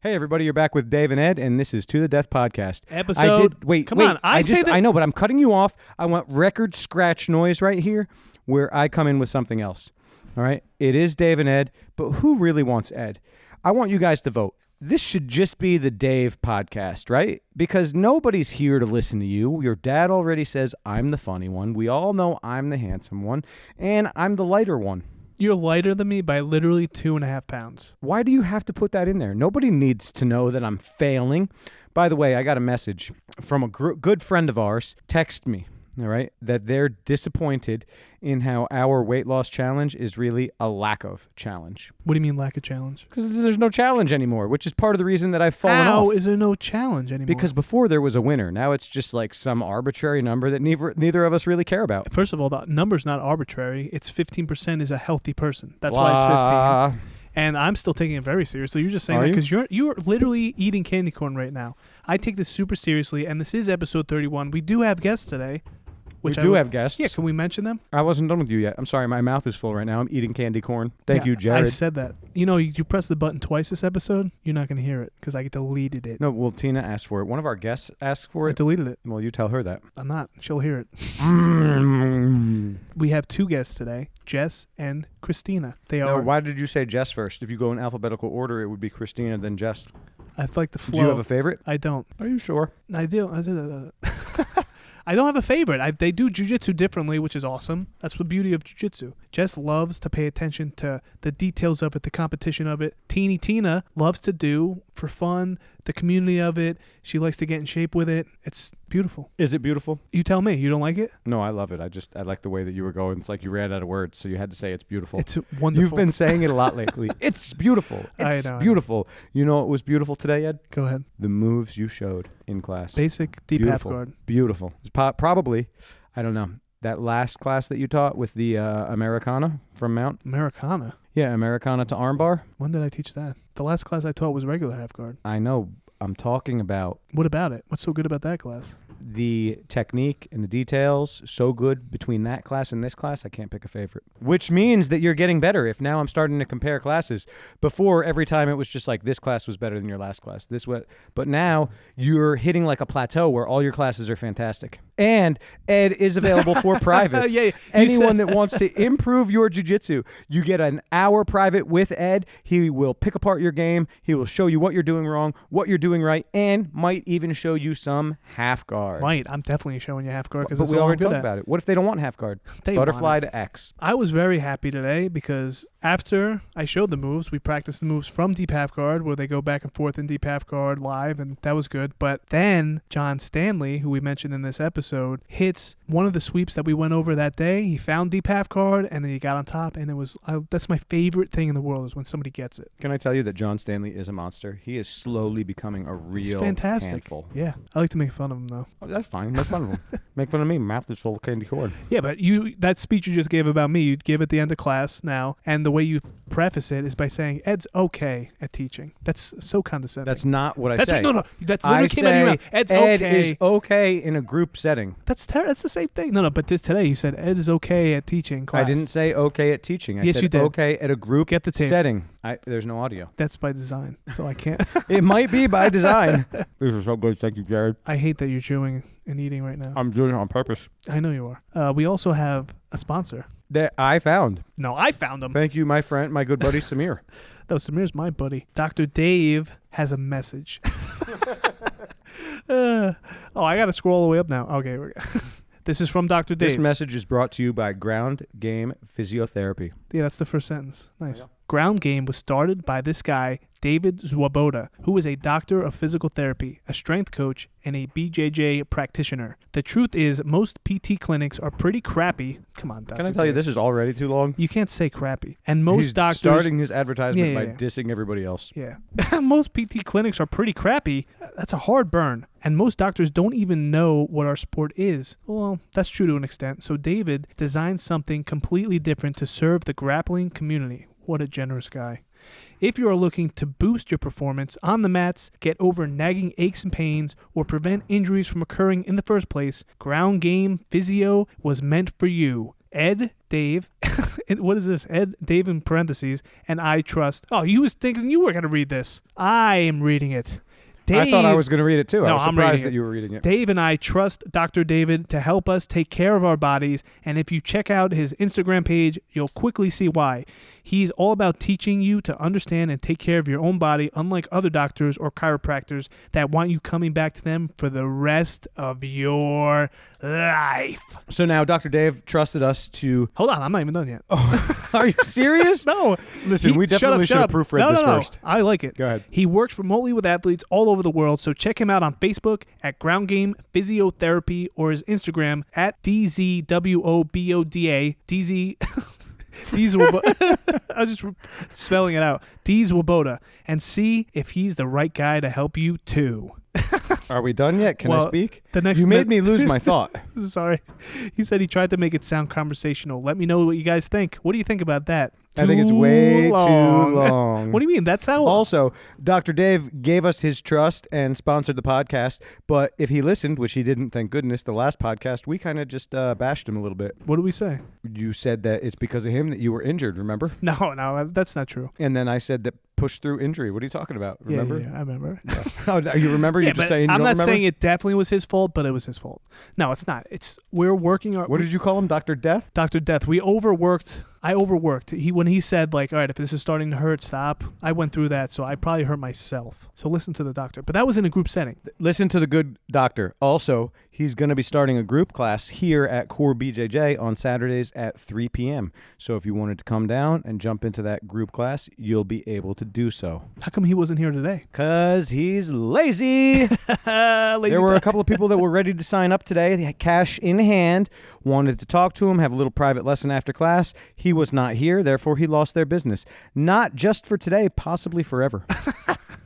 Hey, everybody, you're back with Dave and Ed, and this is To the Death Podcast. Come on. I know, but I'm cutting you off. I want record scratch noise right here where I come in with something else. All right? It is Dave and Ed, but who really wants Ed? I want you guys to vote. This should just be the Dave Podcast, right? Because nobody's here to listen to you. Your dad already says I'm the funny one. We all know I'm the handsome one, and I'm the lighter one. You're lighter than me by literally 2.5 pounds. Why do you have to put that in there? Nobody needs to know that I'm failing. By the way, I got a message from a good friend of ours. Text me, all right, that they're disappointed in how our weight loss challenge is really a lack of challenge. What do you mean lack of challenge? Because there's no challenge anymore, which is part of the reason that I've fallen off. How is there no challenge anymore? Because before there was a winner. Now it's just like some arbitrary number that neither of us really care about. First of all, the number's not arbitrary. It's 15% is a healthy person. That's why it's 15. And I'm still taking it very seriously. You're just saying that because you're literally eating candy corn right now. I take this super seriously, and this is episode 31. We do have guests today. We do have guests. Yeah, can we mention them? I wasn't done with you yet. I'm sorry, my mouth is full right now. I'm eating candy corn. Thank you, Jared. I said that. You know, you press the button twice this episode, you're not going to hear it because I deleted it. No, well, Tina asked for it. One of our guests asked for it. I deleted it. Well, you tell her that. I'm not. She'll hear it. We have two guests today, Jess and Christina. Now, why did you say Jess first? If you go in alphabetical order, it would be Christina, then Jess. I like the flow. Do you have a favorite? I don't. Are you sure? I do. I don't have a favorite. They do jiu-jitsu differently, which is awesome. That's the beauty of jiu-jitsu. Jess loves to pay attention to the details of it, the competition of it. Tina loves to do, for fun, the community of it. She likes to get in shape with it. It's beautiful. Is it beautiful? You tell me. You don't like it? No, I love it. I like the way that you were going. It's like you ran out of words, so you had to say it's beautiful. It's wonderful. You've been saying it a lot lately. It's beautiful. It's beautiful. You know what was beautiful today, Ed? Go ahead. The moves you showed in class. Basic deep half guard. Beautiful. It's probably, I don't know, that last class that you taught with the Americana from Mount? Americana? Yeah, Americana to armbar. When did I teach that? The last class I taught was regular half guard. I know. I'm talking about... What about it? What's so good about that class? The technique and the details, so good between that class and this class, I can't pick a favorite. Which means that you're getting better. If now I'm starting to compare classes. Before, every time it was just like, this class was better than your last class. But now you're hitting like a plateau where all your classes are fantastic. And Ed is available for privates. Yeah, anyone that wants to improve your jiu-jitsu, you get an hour private with Ed. He will pick apart your game. He will show you what you're doing wrong, what you're doing right, and might even show you some half guard. I'm definitely showing you half guard because we already talked about it. What if they don't want half guard? Butterfly to X. I was very happy today because after I showed the moves, we practiced the moves from deep half guard where they go back and forth in deep half guard live, and that was good. But then John Stanley, who we mentioned in this episode, hits one of the sweeps that we went over that day. He found deep half guard, and then he got on top, and it was that's my favorite thing in the world is when somebody gets it. Can I tell you that John Stanley is a monster? He is slowly becoming a real handful. Yeah, I like to make fun of him though. Oh, that's fine. Make fun of him. Make fun of me. Mouth is full of candy corn. Yeah, but that speech you just gave about me, you'd give at the end of class now, and the way you preface it is by saying Ed's okay at teaching. That's so condescending. That's not what I say. No. That literally came out of your mouth. Ed is okay in a group setting. That's the same thing. No, but today you said Ed is okay at teaching class. I didn't say okay at teaching. Yes, said you did. Okay at a group Get the tape. setting. There's no audio. That's by design, so I can't. It might be by design. This is so good. Thank you, Jared. I hate that you're chewing and eating right now. I'm doing it on purpose. I know you are. We also have a sponsor. That I found. No, I found him. Thank you, my friend, my good buddy, Samir. No, Samir's my buddy. Dr. Dave has a message. I got to scroll all the way up now. Okay, this is from Dr. Dave. This message is brought to you by Ground Game Physiotherapy. Yeah, that's the first sentence. Nice. Yeah. Ground Game was started by this guy, David Zwoboda, who is a doctor of physical therapy, a strength coach, and a BJJ practitioner. The truth is, most PT clinics are pretty crappy. Come on, Dr. Can I tell you this is already too long? You can't say crappy. And most doctors... starting his advertisement by dissing everybody else. Yeah. Most PT clinics are pretty crappy. That's a hard burn. And most doctors don't even know what our sport is. Well, that's true to an extent. So David designed something completely different to serve the grappling community. What a generous guy. If you are looking to boost your performance on the mats, get over nagging aches and pains, or prevent injuries from occurring in the first place, Ground Game Physio was meant for you. Ed, Dave, what is this? Ed, Dave in parentheses, and I trust. Oh, you was thinking you were going to read this. I am reading it. Dave, I thought I was going to read it too. I was I'm surprised reading that it. you were reading it. Dave and I trust Dr. David to help us take care of our bodies, and if you check out his Instagram page, you'll quickly see why. He's all about teaching you to understand and take care of your own body, unlike other doctors or chiropractors that want you coming back to them for the rest of your life. So now Dr. Dave trusted us to... Hold on, I'm not even done yet. Oh, are you serious? No. Listen, we definitely should have proofread this first. I like it. Go ahead. He works remotely with athletes all over the world, so check him out on Facebook at Ground Game Physiotherapy or his Instagram at DZWOBODA. DZ... I'm just spelling it out. Swoboda, and see if he's the right guy to help you too. Are we done yet? Can I speak? You made me lose my thought. Sorry. He said he tried to make it sound conversational. Let me know what you guys think. What do you think about that? I think it's way too long. What do you mean? That's how... Also, Dr. Dave gave us his trust and sponsored the podcast, but if he listened, which he didn't, thank goodness, the last podcast, we kind of just bashed him a little bit. What did we say? You said that it's because of him that you were injured, remember? No, that's not true. And then I said that push through injury. What are you talking about? Remember? Yeah, I remember. Oh, you remember? You're just saying you I'm don't not remember? saying it definitely was his fault, but it was his fault. No, it's not. We're working our... What did you call him? Dr. Death? Dr. Death. We overworked... I overworked. When he said, like, all right, if this is starting to hurt, stop. I went through that, so I probably hurt myself. So listen to the doctor. But that was in a group setting. Listen to the good doctor. Also, he's going to be starting a group class here at Core BJJ on Saturdays at 3 p.m. So if you wanted to come down and jump into that group class, you'll be able to do so. How come he wasn't here today? Because he's lazy. There were a couple of people that were ready to sign up today. They had cash in hand, wanted to talk to him, have a little private lesson after class. He was not here, therefore he lost their business. Not just for today, possibly forever.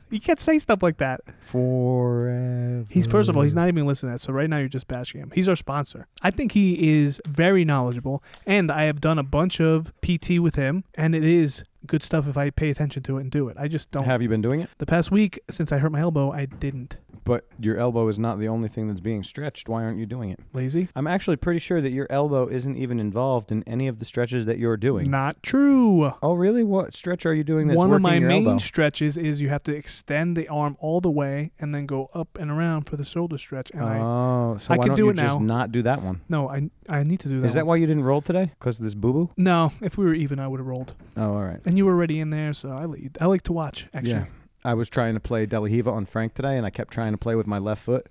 You can't say stuff like that. Forever. First of all, he's not even listening to that, so right now you're just bashing him. He's our sponsor. I think he is very knowledgeable, and I have done a bunch of PT with him, and it is good stuff if I pay attention to it and do it. I just don't. Have you been doing it? The past week, since I hurt my elbow, I didn't. But your elbow is not the only thing that's being stretched. Why aren't you doing it? Lazy? I'm actually pretty sure that your elbow isn't even involved in any of the stretches that you're doing. Not true. Oh, really? What stretch are you doing that's One working of my your main elbow? stretches is you have to extend the arm all the way and then go up and around for the shoulder stretch. And So I why can don't do you it just now. not do that one? No, I need to do that. Is that why you didn't roll today? Because of this boo-boo? No, if we were even, I would have rolled. Oh, all right. And you were already in there, so I like to watch, actually. Yeah. I was trying to play De La Hiva on Frank today, and I kept trying to play with my left foot,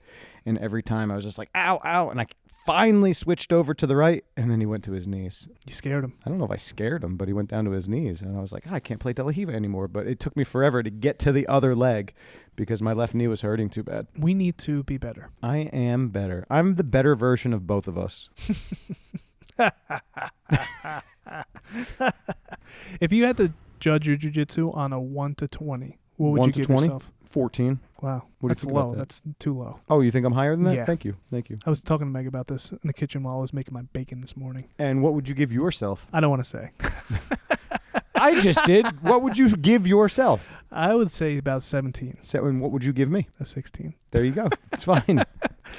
and every time I was just like, ow, ow, and I finally switched over to the right, and then he went to his knees. You scared him. I don't know if I scared him, but he went down to his knees, and I was like, I can't play De La Hiva anymore, but it took me forever to get to the other leg because my left knee was hurting too bad. We need to be better. I am better. I'm the better version of both of us. If you had to judge your jiu-jitsu on a 1 to 20, what would 1 you to give 20? yourself? 14. Wow. What do you That's think about low. that? That's too low. Oh, you think I'm higher than that? Yeah. Thank you. I was talking to Meg about this in the kitchen while I was making my bacon this morning. And what would you give yourself? I don't want to say. I just did. What would you give yourself? I would say about 17. So, and what would you give me? A 16. There you go. It's fine.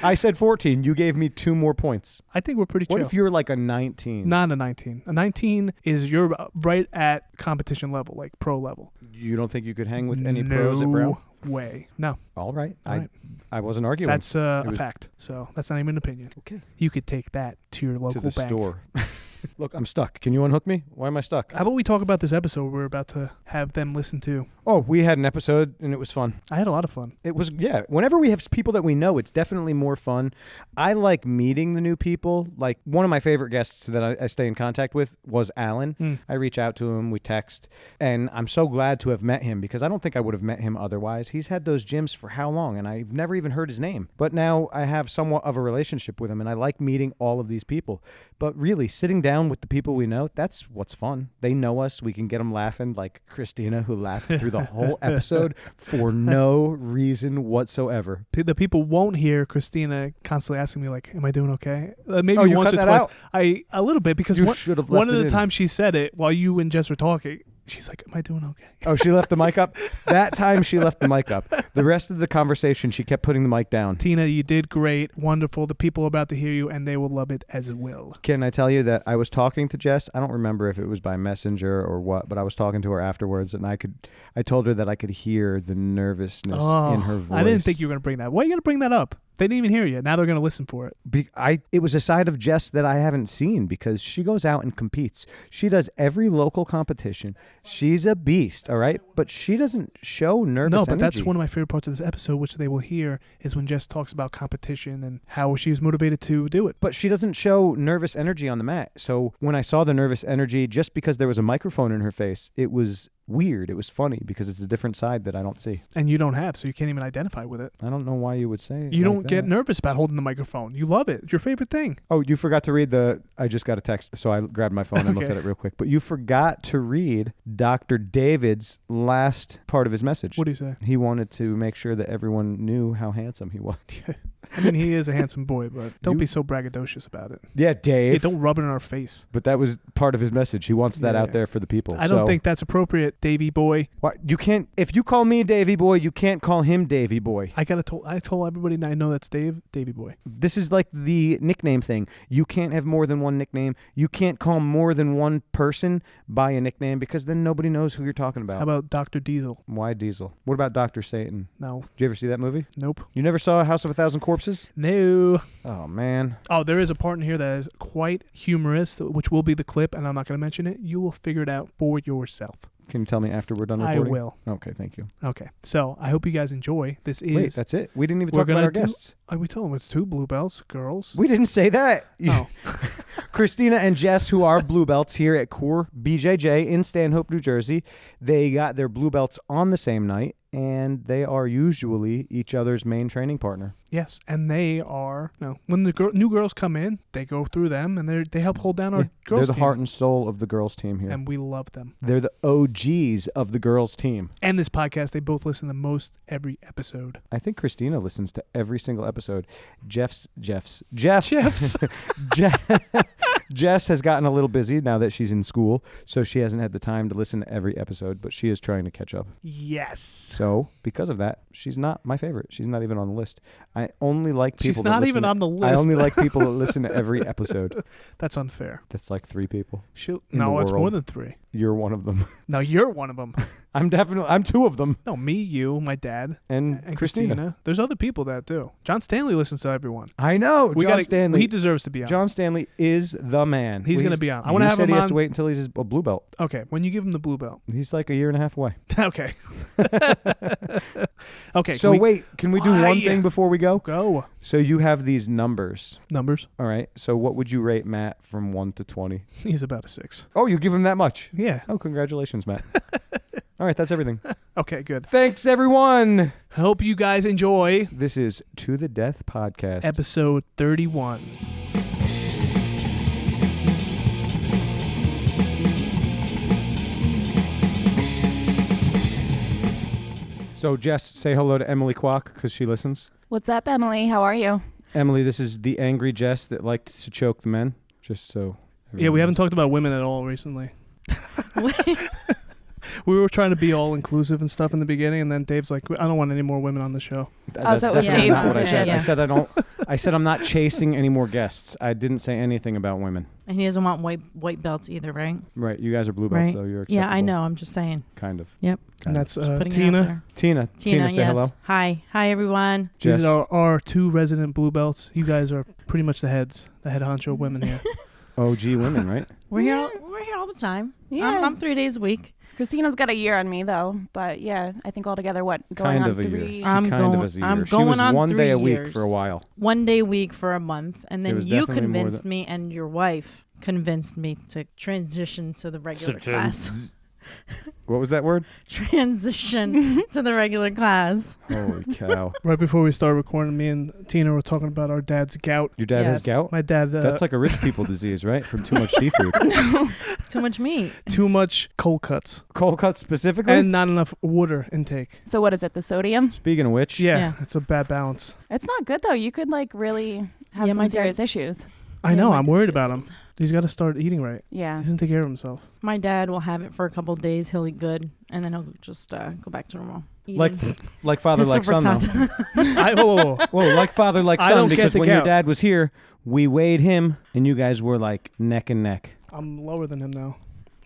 I said 14. You gave me 2 more points. I think we're pretty chill. What if you're like a 19? Not a 19. A 19 is you're right at competition level, like pro level. You don't think you could hang with any pros at Brown? No way. No. All right. All right. I wasn't arguing. That's a was- fact. So that's not even an opinion. Okay. You could take that to your To local the bank. store. Look, I'm stuck. Can you unhook me? Why am I stuck? How about we talk about this episode we're about to have them listen to? Oh, we had an episode and it was fun. I had a lot of fun. It was, yeah. Whenever we have people that we know, it's definitely more fun. I like meeting the new people. Like one of my favorite guests that I stay in contact with was Alan. I reach out to him, we text, and I'm so glad to have met him because I don't think I would have met him otherwise. He's had those gyms for how long? And I've never even heard his name. But now I have somewhat of a relationship with him, and I like meeting all of these people. But really, sitting down with the people we know, that's what's fun. They know us. We can get them laughing, like Christina, who laughed through the whole episode for no reason whatsoever. The people won't hear Christina constantly asking me, like, am I doing okay? Maybe Oh, you once cut or that twice. out? A little bit, because You should have one left of it the in. times she said it while you and Jess were talking, She's like, am I doing okay? Oh, she left the mic up? That time she left the mic up. The rest of the conversation, she kept putting the mic down. Tina, you did great. Wonderful. The people are about to hear you, and they will love it as well. Can I tell you that I was talking to Jess? I don't remember if it was by messenger or what, but I was talking to her afterwards, and I told her that I could hear the nervousness in her voice. I didn't think you were going to bring that. Why are you going to bring that up? They didn't even hear you. Now they're going to listen for it. It was a side of Jess that I haven't seen because she goes out and competes. She does every local competition. She's a beast, all right? But she doesn't show nervous energy. No, but that's one of my favorite parts of this episode, which they will hear, is when Jess talks about competition and how she was motivated to do it. But she doesn't show nervous energy on the mat. So when I saw the nervous energy, just because there was a microphone in her face, it was weird. It was funny because it's a different side that I don't see. And you don't have, so you can't even identify with it. I don't know why you would say it. You don't get nervous about holding the microphone. You love it. It's your favorite thing. Oh, you forgot to read I just got a text, so I grabbed my phone and looked at it real quick. But you forgot to read Dr. David's last part of his message. What do you say? He wanted to make sure that everyone knew how handsome he was. I mean, he is a handsome boy, but don't be so braggadocious about it. Yeah, Dave. Hey, don't rub it in our face. But that was part of his message. He wants that out there for the people. I don't think that's appropriate, Davy boy. Why, you can't. If you call me Davy boy, you can't call him Davy boy. I told everybody that I know that's Davy boy. This is like the nickname thing. You can't have more than one nickname. You can't call more than one person by a nickname because then nobody knows who you're talking about. How about Dr. Diesel? Why Diesel? What about Dr. Satan? No. Did you ever see that movie? Nope. You never saw House of a Thousand Corpses? No. Oh, man. Oh, there is a part in here that is quite humorous, which will be the clip, and I'm not going to mention it. You will figure it out for yourself. Can you tell me after we're done recording? I will. Okay, thank you. Okay, so I hope you guys enjoy. Wait, that's it? We didn't even talk about our guests. We told them it's 2 blue belts, girls. We didn't say that. Oh. Christina and Jess, who are blue belts here at Core BJJ in Stanhope, New Jersey, they got their blue belts on the same night, and they are usually each other's main training partner. Yes, and they are, when the new girls come in, they go through them, and they help hold down our girls' team. They're the heart and soul of the girls' team here. And we love them. They're the OGs of the girls' team. And this podcast, they both listen to most every episode. I think Christina listens to every single episode. Jess has gotten a little busy now that she's in school, so she hasn't had the time to listen to every episode, but she is trying to catch up. Yes. So, because of that, she's not my favorite. She's not even on the list. I only like people She's not even on the list. I only like people that listen to every episode. That's unfair. That's like 3 people. No, it's more than 3. You're one of them. No, you're one of them. I'm 2 of them. No, me, you, my dad, and Christina. There's other people that do. John Stanley listens to everyone. I know. John Stanley. He deserves to be on. John Stanley is the man. He's going to be on. I want to have him on. He has to wait until he's a blue belt. Okay, when you give him the blue belt. He's like a year and a half away. Okay. Okay. So wait, can we do one thing before we go? Go. So you have these numbers. Numbers. All right. So what would you rate Matt from 1 to 20? He's about a 6. Oh, you give him that much? Yeah. Oh, congratulations, Matt. All right, that's everything. Okay, good. Thanks, everyone. Hope you guys enjoy. This is To the Death Podcast. Episode 31. So, Jess, say hello to Emily Kwok because she listens. What's up, Emily? How are you? Emily, this is the angry Jess that liked to choke the men. Just so. Yeah, we haven't talked about women at all recently. We were trying to be all inclusive and stuff in the beginning, and then Dave's like, "I don't want any more women on the show." That's so it was definitely Dave's not what I decision. said. Yeah. I said I don't. I said I'm not chasing any more guests. I didn't say anything about women. And he doesn't want white belts either, right? Right. You guys are blue belts, Right. so you're acceptable. Yeah, I know. I'm just saying. Kind of. Yep. And that's Just putting it out Tina. there. Tina, say yes. hello. Hi, everyone. Jess. These are our 2 resident blue belts. You guys are pretty much the head honcho women here. OG women, right? We're here all the time. Yeah. I'm 3 days a week. Christina's got a year on me, though. But yeah, I think altogether, going kind on of a 3 year. She I'm kind of going- is a year. I'm She was going on 1 3 day a week years. for a while. 1 day a week for a month. And It then was you definitely more convinced me and your wife convinced me to transition to the regular class. What was that word? Transition to the regular class. Holy cow. Right before we started recording, me and Tina were talking about our dad's gout. Your dad has Yes. gout? My dad... That's like a rich people disease, right? From too much seafood. Too much meat. too much cold cuts. Cold cuts specifically? And not enough water intake. So what is it, the sodium? Speaking of which, Yeah, Yeah. it's a bad balance. It's not good, though. You could, really have Yeah, my some serious issues. I know. my I'm dad worried gets about him. those. He's got to start eating right. Yeah. He doesn't take care of himself. My dad will have it for a couple of days. He'll eat good, and then he'll just go back to normal. Like eating. father, His like son, though. Whoa, whoa, whoa. Whoa, like father, like I son, don't get because the when your count. dad was here, we weighed him, and you guys were like neck and neck. I'm lower than him now.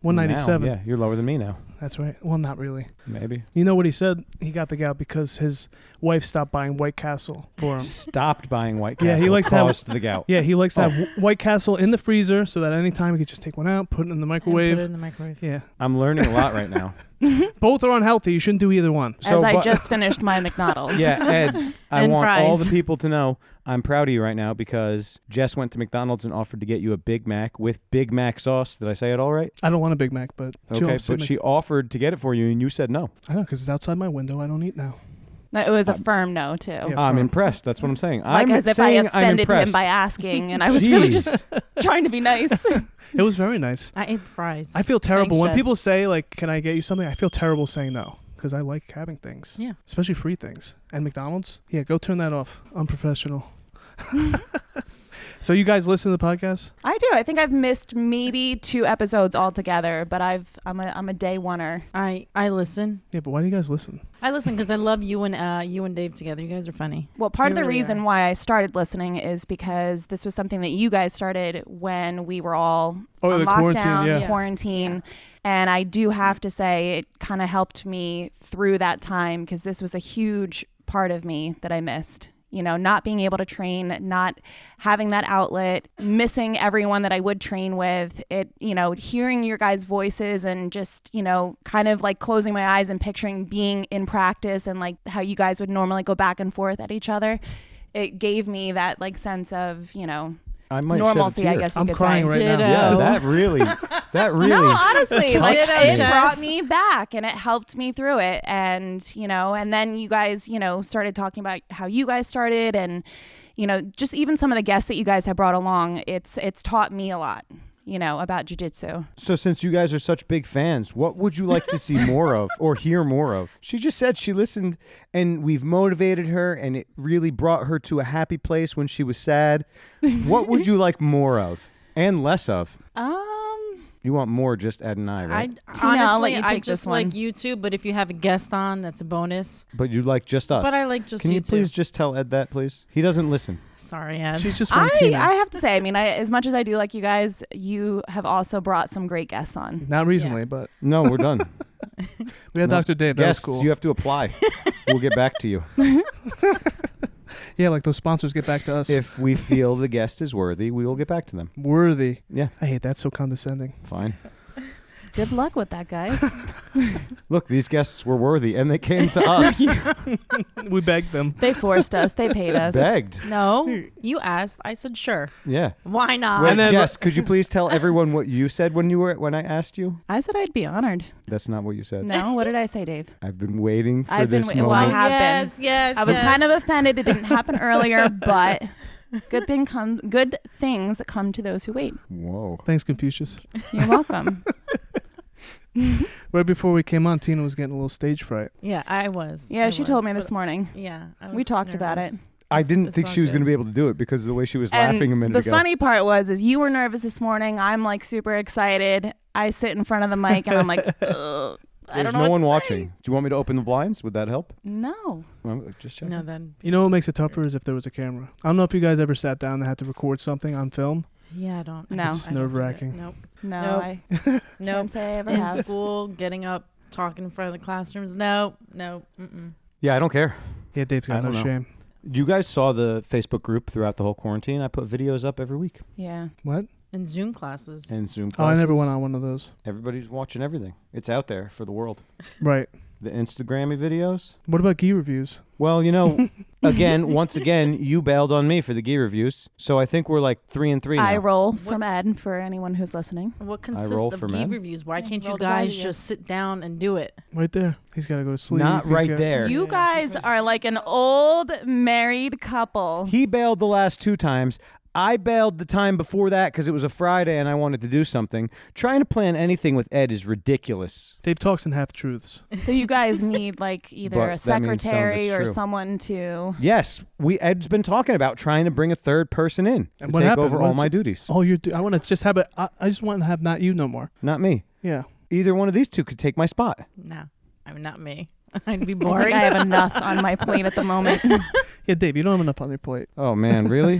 197. Now, yeah, you're lower than me now. That's right. Well, not really. Maybe. You know what he said? He got the gout because his wife stopped buying White Castle for him. Stopped buying White Castle. Yeah, he likes to have- caused the gout. Yeah, he likes to have White Castle in the freezer so that anytime he could just take one out, put it in the And microwave. Put it in the microwave. Yeah. I'm learning a lot right now. Both are unhealthy. You shouldn't do either one. As I but- just finished my McDonald's. Yeah, Ed, I And want all fries. the people to know I'm proud of you right now because Jess went to McDonald's and offered to get you a Big Mac with Big Mac sauce. Did I say it all right? I don't want a Big Mac, but Okay, but she offered to get it for you and you said no. I know, because it's outside my window. I don't eat now. It was a firm no, too. Yeah. I'm fine. impressed. That's what I'm saying. Like I'm as if I saying I'm offended him impressed. by asking, and I was really just Jeez. trying to be nice. It was very nice. I ate the fries. I feel terrible Thanks, when Jess. people say, like, can I get you something? I feel terrible saying no because I like having things. Yeah. Especially free things. And McDonald's? Yeah, go turn that off. Unprofessional. So you guys listen to the podcast? I do. I think I've missed maybe 2 episodes altogether, but I'm a day oneer. I listen. Yeah, but why do you guys listen? I listen because I love you and Dave together. You guys are funny. Well, part of You the really reason are. why I started listening is because this was something that you guys started when we were all Oh, on the lockdown, quarantine, yeah. quarantine. And I do have to say it kind of helped me through that time because this was a huge part of me that I missed. You know, not being able to train, not having that outlet, missing everyone that I would train with, hearing your guys' voices and just, kind of like closing my eyes and picturing being in practice and like how you guys would normally go back and forth at each other. It gave me that like sense of, I might normalcy, shed a I tear. guess you I'm could crying say. right now. Yeah, Ditto. that really. No, honestly, like touched it me. brought me back and it helped me through it. And, and then you guys, started talking about how you guys started and, just even some of the guests that you guys have brought along, it's taught me a lot, about jiu-jitsu. So since you guys are such big fans, what would you like to see more of or hear more of? She just said she listened and we've motivated her and it really brought her to a happy place when she was sad. What would you like more of and less of? You want more just Ed and I, right? Tina, I'll let Honestly, you I take just this one. like you two, but if you have a guest on, that's a bonus. But you like just us. But I like just Can you two. please just tell Ed that, please? He doesn't listen. Sorry, Ed. She's just one I Tina. have to say, as much as I do like you guys, you have also brought some great guests on. Not recently, but No, we're done. we had No. Dr. Dave. That was Guests, cool. you have to apply. We'll get back to you. Yeah, like those sponsors get back to us. If we feel the guest is worthy, we will get back to them. Worthy. Yeah, I hate that. So condescending. fine. Good luck with that, guys. Look, these guests were worthy, and they came to us. We begged them. They forced us. They paid us. Begged. No, you asked. I said sure. Yeah. Why not? Wait, And then- Jess, could you please tell everyone what you said when I asked you? I said I'd be honored. That's not what you said. No, what did I say, Dave? I've been waiting for I've been this wait- well, I moment. have yes, been. yes. I was yes. kind of offended. It didn't happen earlier, but good things come to those who wait. Whoa. Thanks, Confucius. You're welcome. Right before we came on, Tina was getting a little stage fright. Yeah, I was. Yeah, I she was, told me but- this morning. Yeah, I We was talked about nervous. it. I It's- didn't it's think all she was good. going to be able to do it because of the way she was And laughing a minute the ago. funny part was you were nervous this morning. I'm like super excited. I sit in front of the mic and I'm like, ugh, I There's don't know no what one to watching. say. Do you want me to open the blinds? Would that help? No. Well, just check. No, then. You know what makes it tougher is if there was a camera. I don't know if you guys ever sat down and had to record something on film. Yeah, I don't. No. It's I don't do that. nerve-wracking. Nope. No, Nope. I Nope. can't say I ever In have. school, getting up, talking in front of the classrooms. No. Mm-mm. Yeah, I don't care. Yeah, Dave's I got no don't know. shame. You guys saw the Facebook group throughout the whole quarantine. I put videos up every week Yeah. What? In Zoom classes. and Zoom Oh, I classes. never went on one of those. Everybody's watching everything. It's out there for the world. Right. The Instagrammy videos. What about gi reviews? Well, once again, you bailed on me for the gi reviews. So I think we're like 3-3 now. I roll from Ed for anyone who's listening. What consists roll of for gi men. reviews? Why Yeah, can't you rolled his eyes guys at you. just sit down and do it? Right there. He's got to go to sleep. Not He's right got- there. You guys are like an old married couple. He bailed the last 2 times. I bailed the time before that because it was a Friday and I wanted to do something. Trying to plan anything with Ed is ridiculous. Dave talks in half truths. So you guys need like either But a that means some of secretary it's or true. someone to. Yes, Ed's been talking about trying to bring a third person in to And what take happened? over all my duties. Oh, I want to just have it. I just want to have not you no more. Not me. Yeah. Either one of these two could take my spot. No, I'm not me. I'd be I boring. think I have enough on my plate at the moment. Yeah, Dave, you don't have enough on your plate. Oh, man, really?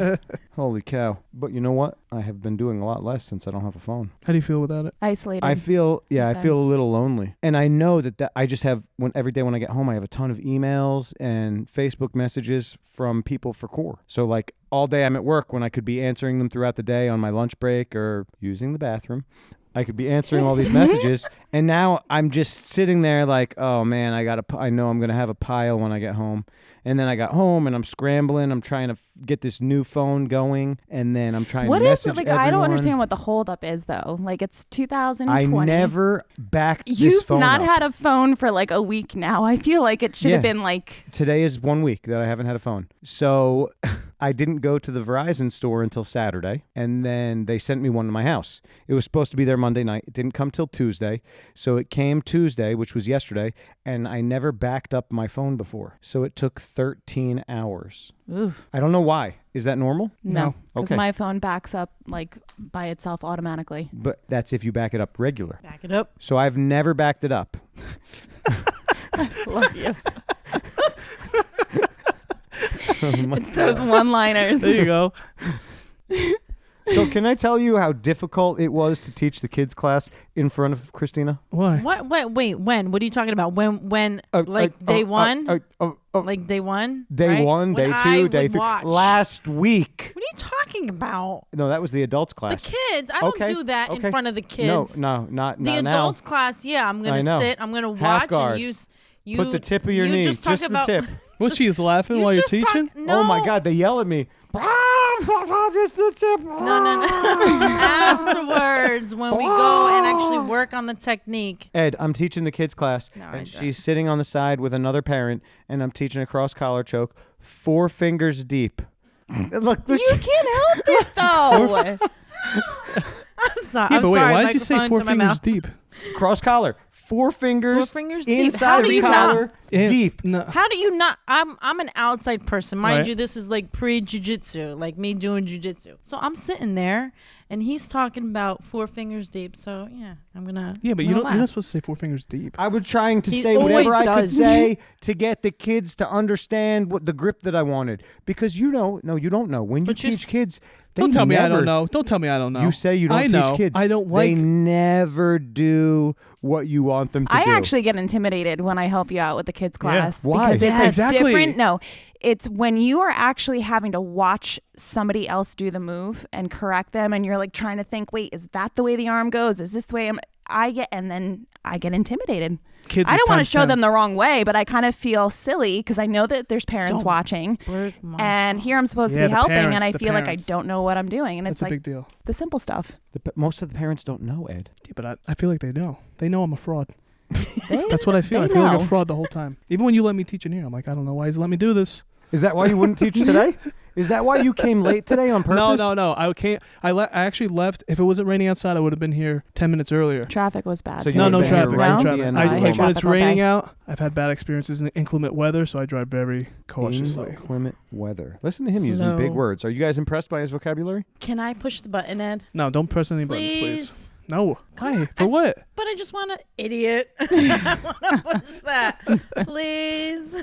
Holy cow. But you know what? I have been doing a lot less since I don't have a phone. How do you feel without it? Isolated. I feel a Sad. little lonely. And I know that I just have, every day when I get home, I have a ton of emails and Facebook messages from people for Core. So like all day I'm at work when I could be answering them throughout the day on my lunch break or using the bathroom. I could be answering all these messages, and now I'm just sitting there like, oh man, I know I'm gonna have a pile when I get home. And then I got home and I'm scrambling. I'm trying to get this new phone going, and then I'm trying What to is message it? Like, everyone. I don't understand what the holdup is, though. Like, it's 2020. I never backed this You've phone not up. had a phone for like a week now. I feel like it should have Yeah. been like. Today is 1 week that I haven't had a phone. So I didn't go to the Verizon store until Saturday, and then they sent me one to my house. It was supposed to be there Monday night. It didn't come till Tuesday. So it came Tuesday, which was yesterday, and I never backed up my phone before. So it took 13 hours. Oof. I don't know why. Is that normal? No, because Okay. my phone backs up like by itself automatically. But that's if you back it up regular. Back it up. So I've never backed it up. Love you. Oh my It's those one-liners. There you go. So can I tell you how difficult it was to teach the kids class in front of Christina? Why? What? Wait. When? What are you talking about? When? Day one? Like day one? Day right? one, When day I two, would day three. watch. Last week. What are you talking about? No, that was the adults class. The kids. I don't Okay, do that okay. in front of the kids. No, not The now. adults class, yeah. I'm I gonna know. sit. I'm gonna Half watch guard. and you. Put the tip of your you knee, just, talk just the about, tip. What, she was laughing You while you're just talk- teaching? No. Oh my God, they yell at me. Just the tip. No. Afterwards, when we go and actually work on the technique. Ed, I'm teaching the kids class, No, I and don't. she's sitting on the side with another parent, and I'm teaching a cross collar choke, 4 fingers deep. Look, You can't help it though. I'm sorry. Yeah, I'm but wait, sorry. why did you say microphone 4 to my fingers mouth. deep? cross collar, 4 fingers, 4 fingers deep. inside How of do the you collar, Yeah, deep. No. How do you not? I'm an outside person, mind Right. you. This is like pre-jiu-jitsu, like me doing jiu-jitsu. So I'm sitting there, and he's talking about 4 fingers deep. So yeah, I'm gonna. Yeah, but I'm you're gonna not laugh. supposed to say 4 fingers deep. I was trying to He say always whatever I could does. say to get the kids to understand what the grip that I wanted. Because you don't know. When you But you teach kids, they Don't tell me I never- don't know. Don't tell me I don't know. You say you don't I teach know. kids. I don't They like. never do what you want them to I do. actually get intimidated when I help you out with the kids class Why? because it's Yeah, a exactly. different. No, it's when you are actually having to watch somebody else do the move and correct them, and you're like trying to think, wait, is that the way the arm goes? Is this the way I get intimidated. Kids I is don't want to times show 10. them the wrong way, but I kind of feel silly because I know that there's parents Don't watching, Break my and here I'm supposed Yeah, to be the helping, parents, and I the feel like I parents. don't know what I'm doing, and That's it's a like big deal. the simple stuff. Most of the parents don't know, Ed. Yeah, but I feel like they know. They know I'm a fraud. They, That's what I feel. they I feel like know. a fraud the whole time. Even when you let me teach in here, I'm like, I don't know why he's letting me do this. Is that why you wouldn't teach today? Is that why you came late today on purpose? No. I can't. I actually left. If it wasn't raining outside, I would have been here 10 minutes earlier. Traffic was bad. So you No, would've no been here traffic. right No at the traffic. end I, of the hate like day. when it's traffic all raining day. out, I've had bad experiences in inclement weather, so I drive very cautiously. Inclement weather. Listen to him using big Slow. words. Are you guys impressed by his vocabulary? Can I push the button, Ed? No, don't press any buttons, Please. please. No. Come Why? on. For what? But I just want to, idiot. I want to push that. Please.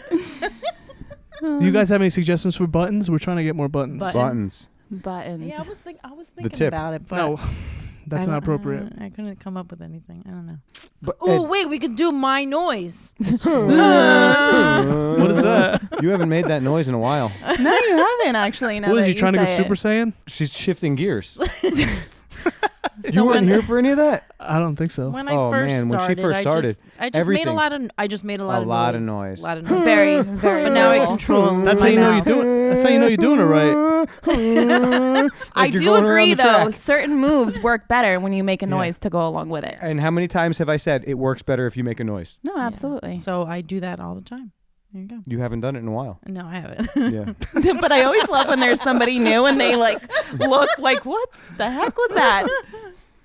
You guys have any suggestions for buttons? We're trying to get more buttons. Buttons. Buttons. Yeah, I was thinking tip. about it, but No, that's I not don't- appropriate. I couldn't come up with anything. I don't know. But Oh, Ed, wait, we could do my noise. What is that? You haven't made that noise in a while. No, you haven't actually. Now What is that he you trying to go say Super it. Saiyan? She's shifting gears. So You weren't when- here for any of that? I don't think so. When I Oh, first man, when she started, first started, I just made a everything. lot of. I just made a lot A of lot of noise. noise. A lot of noise. Very, very. But now I low. control. That's how my you know mouth. you're doing. That's how you know you're doing it right. I Like you're do going around agree, the though. track. Certain moves work better when you make a Yeah. noise to go along with it. And how many times have I said it works better if you make a noise? No, absolutely. So I do that all the time. There you go. You haven't done it in a while. No, I haven't. Yeah. But I always love when there's somebody new and they like look like, what the heck was that?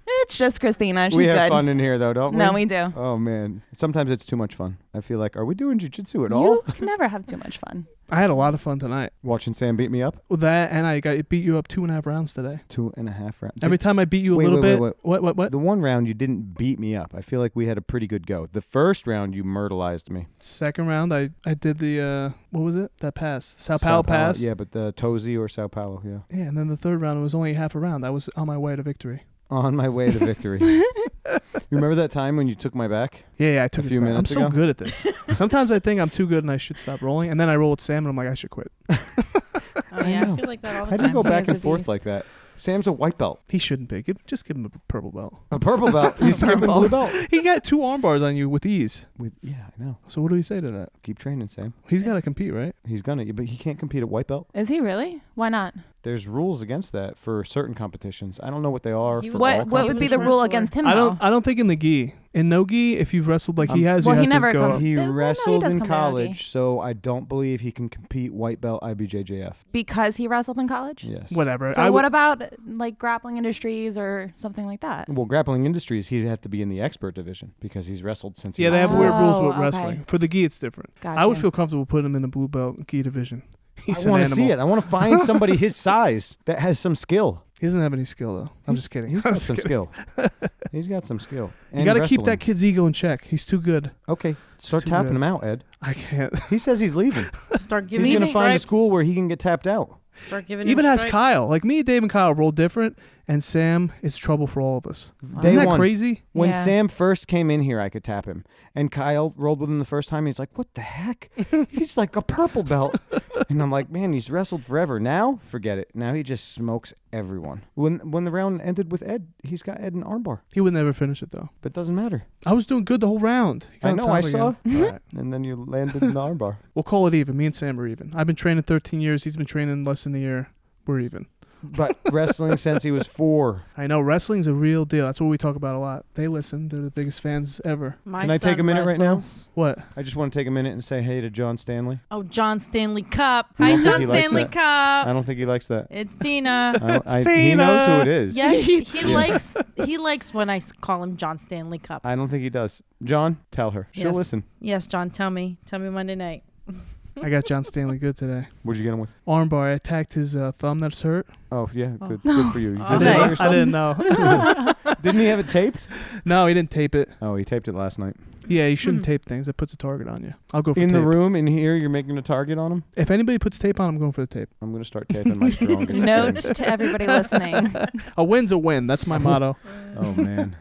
It's just Christina. She's we have good. fun in here, though, don't we? No, we do. Oh, man. Sometimes it's too much fun. I feel like, are we doing jiu-jitsu at all? You can never have too much fun. I had a lot of fun tonight. Watching Sam beat me up? With that, and I beat you up 2.5 rounds today. 2.5 rounds. Every time I beat you a little bit. What? The one round you didn't beat me up. I feel like we had a pretty good go. The first round you myrtleized me. Second round, I did the, what was it? That pass. Sao Paulo pass. Yeah, but the Tozy or Sao Paulo, yeah. Yeah, and then the third round, it was only half a round. I was on my way to victory. On my way to victory. You remember that time when you took my back? Yeah, I took a few minutes I'm so ago? good at this. Sometimes I think I'm too good and I should stop rolling, and then I roll with Sam and I'm like, I should quit. Oh, I yeah, know. I feel like that all the How time. do you go He back is a and forth beast. like that? Sam's a white belt. He shouldn't be. Just give him a purple belt. A purple belt. You skip a blue belt. He got 2 arm bars on you with ease. Yeah, I know. So what do we say to that? Keep training, Sam. He's got to compete, right? He's gonna, but he can't compete at white belt. Is he really? Why not? There's rules against that for certain competitions. I don't know what they are. He For was all What would be the competitions. rule Wrestler. against him? I though? don't think in the gi. In no gi, if you've wrestled like he has, well, you he have never to go. come- He Well, no, he wrestled does in come to Nogi. college, so I don't believe he can compete white belt IBJJF. Because he wrestled in college? Yes. Whatever. So what about like grappling industries or something like that? Well, grappling industries, he'd have to be in the expert division because he's wrestled since. Yeah, he they was have weird rules with okay. wrestling. For the gi, it's different. Gotcha. I would feel comfortable putting him in the blue belt gi division. He's I an want to animal. see it. I want to find somebody his size that has some skill. He doesn't have any skill though. I'm just kidding. He's I'm got just some kidding. skill. He's got some skill. You And got to keep wrestling. that kid's ego in check. He's too good. Okay, start too tapping good. him out, Ed. I can't. He says he's leaving. Start giving He's him going to find a stripes. school where he can get tapped out. Start giving Even him as stripes. Kyle, like me, Dave, and Kyle roll different, and Sam is trouble for all of us. Day Isn't that one. crazy? When Yeah. Sam first came in here, I could tap him. And Kyle rolled with him the first time. And he's like, what the heck? He's like a purple belt. And I'm like, man, he's wrestled forever. Now, forget it. Now he just smokes everyone. When the round ended with Ed, he's got Ed in armbar. He would never finish it though. But it doesn't matter. I was doing good the whole round. He got I on know, top I again. saw. All right. And then you landed in the armbar. We'll call it even. Me and Sam are even. I've been training 13 years. He's been training less than a year. We're even. But wrestling since he was 4. I know wrestling's a real deal. That's what we talk about a lot. They listen. They're the biggest fans ever. My Can I take son a minute right now? wrestles. What? I just want to take a minute and say hey to John Stanley. Oh, John Stanley Cup. I Hi, don't think John he likes Stanley that. Cup. I don't think he likes that. It's Tina. He knows who it is. Yes, he Yeah. he likes when I call him John Stanley Cup. I don't think he does. John, tell her. She'll Yes. listen. Yes, John, tell me Monday night. I got John Stanley good today. What'd you get him with? Armbar. I attacked his thumb that's hurt. Oh, yeah. Oh. Good. Good for you. You Oh, feel better nice. yourself? I didn't know. Didn't he have it taped? No, he didn't tape it. Oh, he taped it last night. Yeah, you shouldn't tape things. It puts a target on you. I'll go for In tape. the room, in here, you're making a target on him? If anybody puts tape on, I'm going for the tape. I'm going to start taping my strongest Note things. to everybody listening. A win's a win. That's my motto. Oh, man.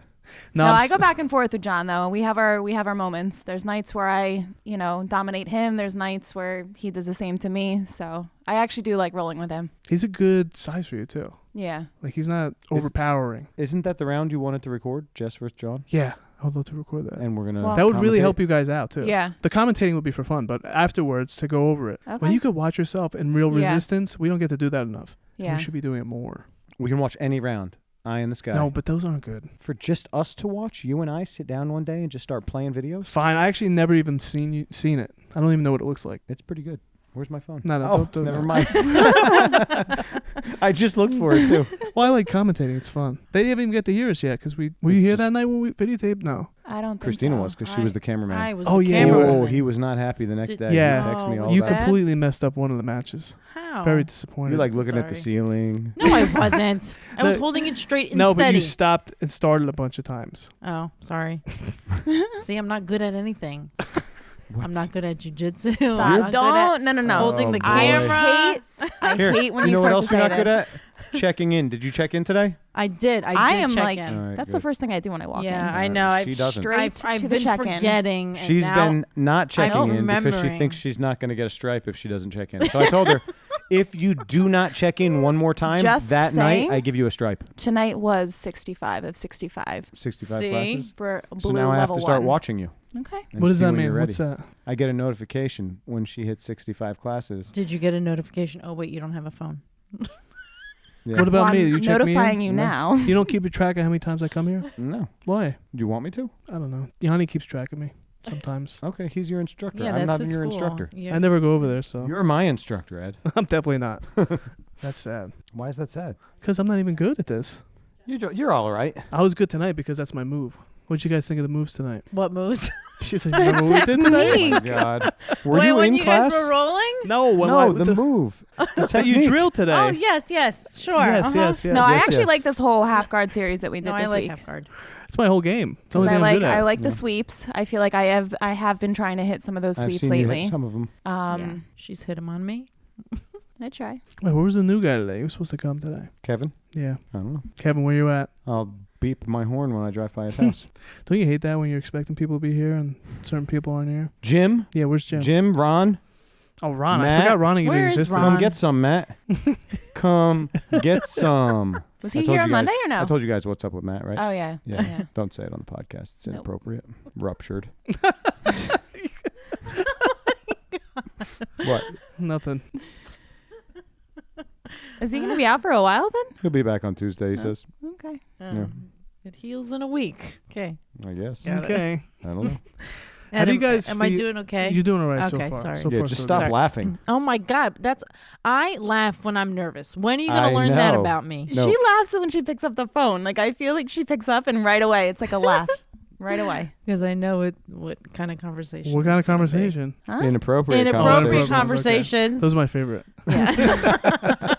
No, I'm I go back and forth with John though. We have our moments. There's nights where I, dominate him. There's nights where he does the same to me. So I actually do like rolling with him. He's a good size for you too. Yeah. Like he's not overpowering. Isn't that the round you wanted to record, Jess versus John? Yeah, I would love to record that. And we're going to Well- That would really help you guys out too. Yeah. The commentating would be for fun, but afterwards to go over it. Okay. When you could watch yourself in real Yeah. resistance, we don't get to do that enough. Yeah. We should be doing it more. We can watch any round. Eye in the sky. No, but those aren't good. For just us to watch, you and I sit down one day and just start playing videos? Fine. I actually never even seen it. I don't even know what it looks like. It's pretty good. Where's my phone? No, oh, don't never mind. I just looked for it, too. Well, I like commentating. It's fun. They didn't even get to hear us yet because were you It's here just- that night when we videotaped? No. I don't think Christina so. was because she was the cameraman. I was Oh, the yeah. cameraman. Oh, he was not happy the next Did- day. Yeah. He texted me all You about it. completely messed up one of the matches. How? Very disappointed. You're like looking at the Sorry. ceiling. No, I wasn't. I was No. holding it straight and No, but steady. you stopped and started a bunch of times. Oh, sorry. See, I'm not good at anything. What? I'm not good at jujitsu. Stop. I'm not good Don't. No. Oh, holding the boy. camera. I Here, hate when you you know what start else to say you're not good this. at? Checking in. Did you check in today? I did. I I did am check like, in. All right, that's good. the first thing I do when I walk Yeah, in. I know. She I've doesn't. Straight I've to been the check-in. forgetting. and She's now been not checking in because she remembering. thinks she's not going to get a stripe if she doesn't check in. So I told her, if you do not check in one more time Just that saying. night, I give you a stripe. Tonight was 65 of 65 65 See? classes. for blue So now I have level to start 1. watching you. Okay. and What does see that when you're mean? ready. What's that? I get a notification when she hits 65 classes. Did you get a notification? Oh, wait, you don't have a phone. Yeah. What about Well, me? I'm You check me in? notifying you No. now. You don't keep a track of how many times I come here? No. Why? Do you want me to? I don't know. Yanni keeps track of me. sometimes. Okay, he's your instructor. Yeah, I'm that's not his your school. instructor. Yeah. I never go over there, so You're my instructor, Ed. I'm definitely not. That's sad. Why is that sad? Because I'm not even good at this. You're all right. I was good tonight because that's my move. What'd you guys think of the moves tonight? What moves? She said, remember what we did tonight? Oh my God. Were Wait, you when in you class? guys were rolling? No, No, the move. The that you technique. drilled today. Oh, yes, sure. Yes, uh-huh. yes, yes. No, I Yes, actually yes. like this whole half guard series that we did No, this I like week. half guard. It's my whole game. It's the only Because thing I'm good at. I like Yeah. the sweeps. I feel like I have been trying to hit some of those I've sweeps seen you lately. hit some of them. Yeah. She's hit him on me. I try. Wait, where was the new guy today? He was supposed to come today. Kevin? Yeah. I don't know. Kevin, where you at? I'll beep my horn when I drive by his house. Don't you hate that when you're expecting people to be here and certain people aren't here? Jim? Yeah, where's Jim? Jim, Ron? Oh, Ron. Matt? I forgot Ron even Where is existed. Ron? Come get some, Matt. Come get some. Was I he told here you on guys- Monday or no? I told you guys what's up with Matt, right? Oh yeah. Yeah. Yeah. Don't say it on the podcast. It's Nope. inappropriate. Ruptured. What? Nothing. Is he going to be out for a while then? He'll be back on Tuesday, he says. Okay. It heals in a week. Okay. I guess. Got it. Okay. I don't know. How do you guys Am I feel- doing okay? You're doing all right Okay, so far. sorry. So Yeah, far, just so stop good. laughing. Oh my God, I laugh when I'm nervous. When are you gonna I learn that know. about me? No. She laughs when she picks up the phone. Like I feel like she picks up and right away it's like a laugh. Right away. Because I know what kind of conversation. What kind of it's gonna be. conversation? Huh? Inappropriate Inappropriate Those conversation. conversations. are my favorite. Yeah.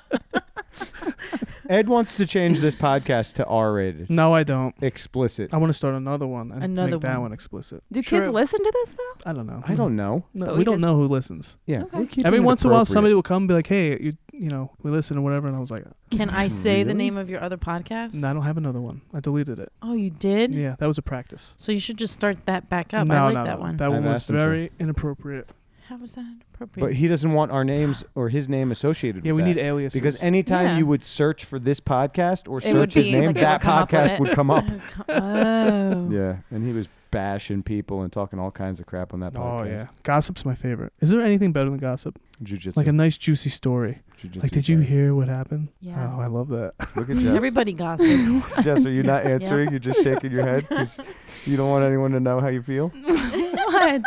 Ed wants to change this podcast to R-rated. No, I don't. Explicit. I want to start another one and Another make that one. one explicit. Do Sure. kids listen to this though? I don't know. I don't know. No, But we we don't just- know who listens. Yeah. Okay. we're keeping Every it once in a while, appropriate. somebody will come and be like, "Hey, we listen or whatever," and I was like, Can I say the Really? name of your other podcast? "No, I don't have another one. I deleted it." Oh, you did? Yeah, that was a practice. So you should just start that back up. No, I like no, that no. one. That one I've was asked him to. very inappropriate. How was that appropriate? But he doesn't want our names or his name associated Yeah, with we that. need aliases. Because anytime Yeah. you would search for this podcast or It would search his be, name, like, it that would come up with podcast it. would come up. Oh. Yeah, and he was bashing people and talking all kinds of crap on that podcast. Oh yeah, gossip's my favorite. Is there anything better than gossip? Jiu-jitsu. Like a nice juicy story. Jiu-jitsu Like, did you guy. hear what happened? Yeah. Oh, I love that. Look at Jess. Everybody gossips. Jess, are you not answering? You're just shaking your head because you don't want anyone to know how you feel? What?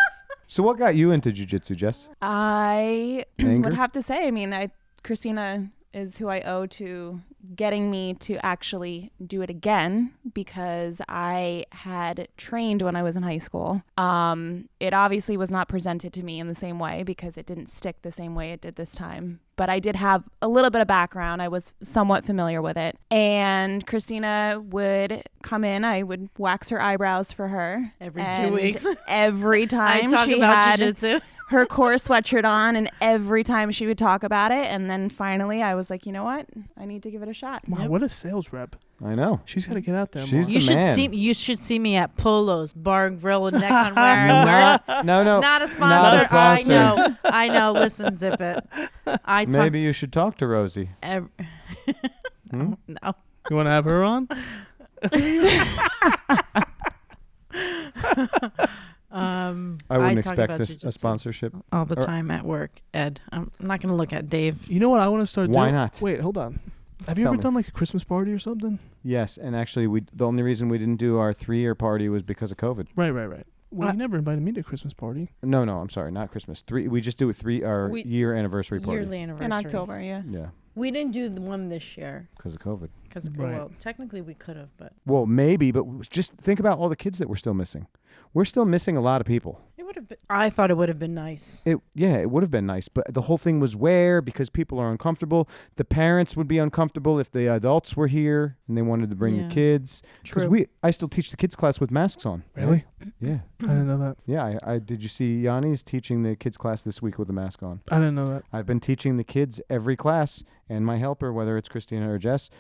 So what got you into jiu-jitsu, Jess? I Anger? would have to say, I mean, Christina is who I owe to getting me to actually do it again because I had trained when I was in high school. It obviously was not presented to me in the same way because it didn't stick the same way it did this time. But I did have a little bit of background. I was somewhat familiar with it. And Christina would come in. I would wax her eyebrows for her. Every 2 And weeks. Every I time talk she about had jiu-jitsu. her core sweatshirt on, and every time she would talk about it. And then finally I was like, you know what? I need to give it a shot. Wow, what a sales rep. I know. She's got to get out there She's more. You the should man. you should see me at Polos, bar and grill and neck on wearing. No. Not a sponsor. sponsor. I know. Listen, zip it. I talk. Maybe you should talk to Rosie. Hmm? No. You want to have her on? I wouldn't talk expect about a jiu-jitsu sponsorship. all the or- time at work. Ed, I'm not gonna look at Dave. You know what I want to start doing? Why not? Wait, hold on. Have you Tell ever me. done like a Christmas party or something? Yes, and actually, the only reason we didn't do our 3-year party was because of COVID. Right. Well, Uh, you never invited me to a Christmas party. No, I'm sorry, not Christmas. We just do our We- year anniversary party. Yearly anniversary. In October, yeah. Yeah, We didn't do the one this year because of COVID. because Right. well, technically we could have, but Well, maybe, but just think about all the kids that we're still missing. We're still missing a lot of people. it would have been. I thought it would have been nice. It would have been nice, but the whole thing was where because people are uncomfortable. The parents would be uncomfortable if the adults were here and they wanted to bring Yeah. the kids. Because True. I still teach the kids class with masks on. Really? Yeah, I didn't know that. yeah. I did you see Yanni's teaching the kids class this week with a mask on? I didn't know that. I've been teaching the kids every class, and my helper, whether it's Christina or Jess,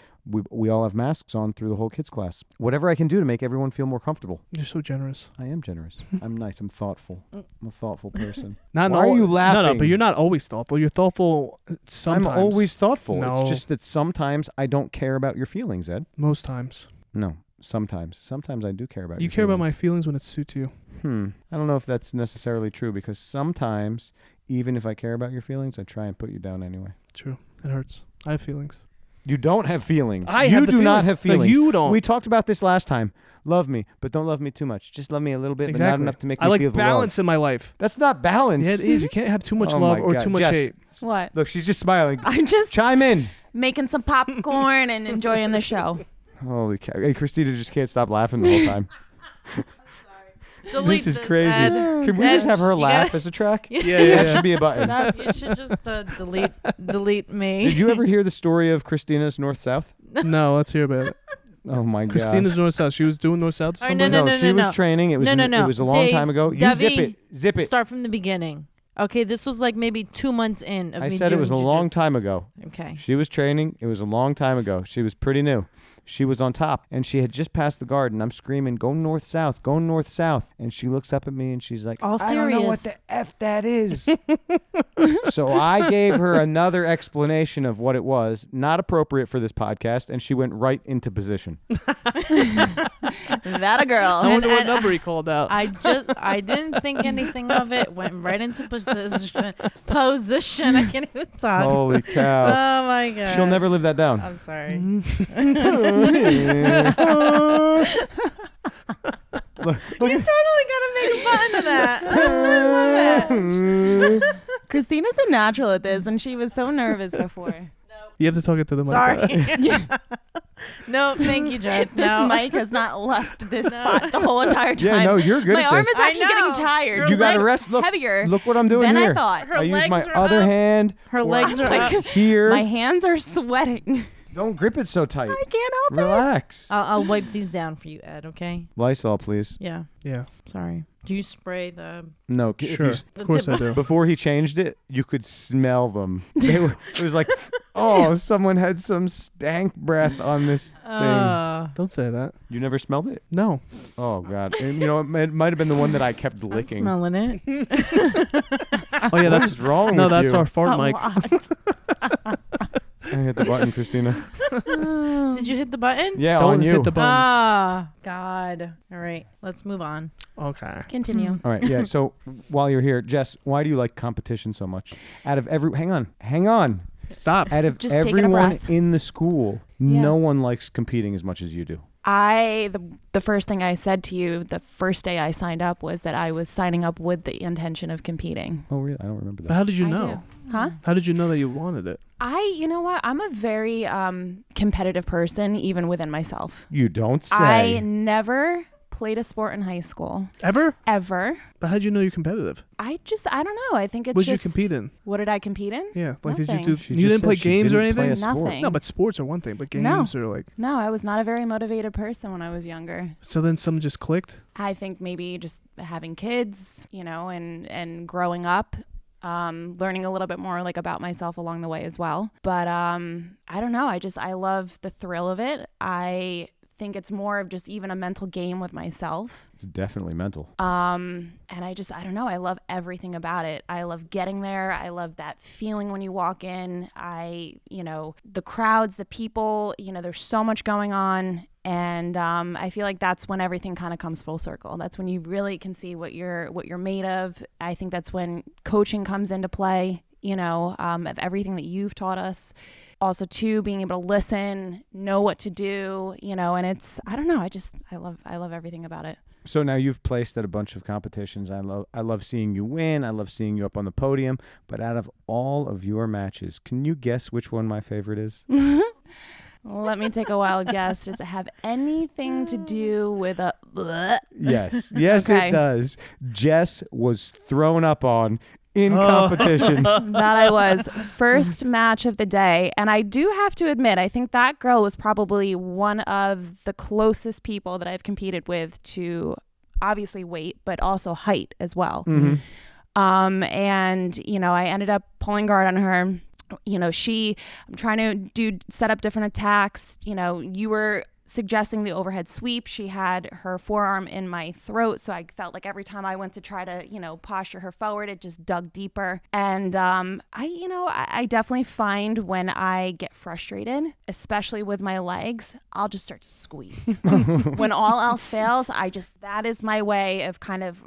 we all have masks on through the whole kids class. Whatever I can do to make everyone feel more comfortable. You're so generous. I am generous. I'm nice. I'm thoughtful. I'm a thoughtful person. Not Why are you No, laughing? but you're not always thoughtful. You're thoughtful sometimes. I'm always thoughtful. No. It's just that sometimes I don't care about your feelings, Ed. Most times. No, sometimes. Sometimes I do care about You your care about my feelings. feelings when it suits you. I don't know if that's necessarily true because sometimes, even if I care about your feelings, I try and put you down anyway. True. It hurts. I have feelings. You don't have feelings. I you have the do not feelings. have No, feelings. you don't. We talked about this last time. Love me, but don't love me too much. Just love me a little bit, but not enough to make me I like feel the balance love. in my life. That's not balance. Yeah, it is. You can't have too much Oh love my or God. too much Jess. hate. What? Look, she's just smiling. I'm just Chime in. making some popcorn and enjoying the show. Holy cow. Hey, Christina just can't stop laughing the whole time. Delete This is crazy. Ed. Can we Ed, just have her you laugh gotta- as a track? Yeah. That should be a button. You should just delete me. Did you ever hear the story of Christina's North-South? No, let's hear about it. Oh, my God. Christina's North South. She was doing North South. All right, no, No, she was no. training. It was No. It was a long Dave, time ago. You zip Davi, it. Zip it. Start from the beginning. Okay, this was like maybe 2 months in of I me said it doing was a long jujitsu. time ago. Okay. She was training. It was a long time ago. She was pretty new. She was on top, and she had just passed the guard, and I'm screaming, go north-south, go north-south. And she looks up at me, and she's like, All I don't know what serious. the F that is. So I gave her another explanation of what it was, not appropriate for this podcast, and she went right into position. That a girl. I wonder what and number he called out. I didn't think anything of it. Went right into position. Position. I can't even talk. Holy cow. Oh my god. She'll never live that down. I'm sorry. Look, You totally gotta make a button of that. I love it. Christina's a natural at this, and she was so nervous before. You have to talk it to the mic. Sorry. No, thank you, Jess. This No. mic has not left this spot the whole entire time. Yeah, no, you're good My at arm this. is actually I know. getting tired. You got to Like, rest. Look, heavier look what I'm doing than here. I thought. Her I use my legs are other up. hand. Her or legs are like- up. here. My hands are sweating. Don't grip it so tight. I can't help it. Relax. I'll wipe these down for you, Ed. Okay? Whitesell, please. Yeah. Yeah. Sorry. Do you spray the? No, if you Sure. s- Of course I do. before he changed it, you could smell them. They were. It was like, oh, someone had some stank breath on this thing. Don't say that. You never smelled it? No. Oh God! And, you know, it might have been the one that I kept I'm licking. smelling it. Oh yeah, What's wrong no, with that's you? our fart A mic. lot. I hit the button, Christina. Did you hit the button? Yeah, Don't on you. hit the buttons. Ah, God. All right, let's move on. Okay. Continue. All right, yeah. So while you're here, Jess, why do you like competition so much? Out of hang on. Stop. Out of Just taking a everyone breath. in the school, Yeah. no one likes competing as much as you do. The first thing I said to you the first day I signed up was that I was signing up with the intention of competing. Oh, really? I don't remember But that. how did you I know? do. Huh? How did you know that you wanted it? You know what? I'm a very competitive person, even within myself. You don't say. I never played a sport in high school, Ever? ever. But how did you know you're competitive? I don't know. I think it's What did you just. compete in? What did I compete in? Yeah. Like did Nothing. you do? She You just didn't said play she games or didn't play anything? a sport. Nothing. No, but sports are one thing. But No. games are like. No, I was not a very motivated person when I was younger. So then something just clicked. I think maybe just having kids, and growing up, learning a little bit more like about myself along the way as well. But I don't know. I love the thrill of it. I think it's more of just even a mental game with myself. It's definitely mental. And I don't know. I love everything about it. I love getting there. I love that feeling when you walk in. The crowds, the people, there's so much going on. And I feel like that's when everything kind of comes full circle. That's when you really can see what you're made of. I think that's when coaching comes into play, of everything that you've taught us. Also, too, being able to listen, know what to do, and it's, I don't know. I love everything about it. So now you've placed at a bunch of competitions. I love seeing you win. I love seeing you up on the podium. But out of all of your matches, can you guess which one my favorite is? Let me take a wild guess. Does it have anything to do with a... Yes. Yes, Okay. it does. Jess was thrown up on in competition. That I was. First match of the day. And I do have to admit, I think that girl was probably one of the closest people that I've competed with to obviously weight, but also height as well. Mhm. And, I ended up pulling guard on her. I'm trying to set up different attacks. You were suggesting the overhead sweep. She had her forearm in my throat. So I felt like every time I went to try to, posture her forward, it just dug deeper. And I definitely find when I get frustrated, especially with my legs, I'll just start to squeeze. When all else fails, that is my way of kind of,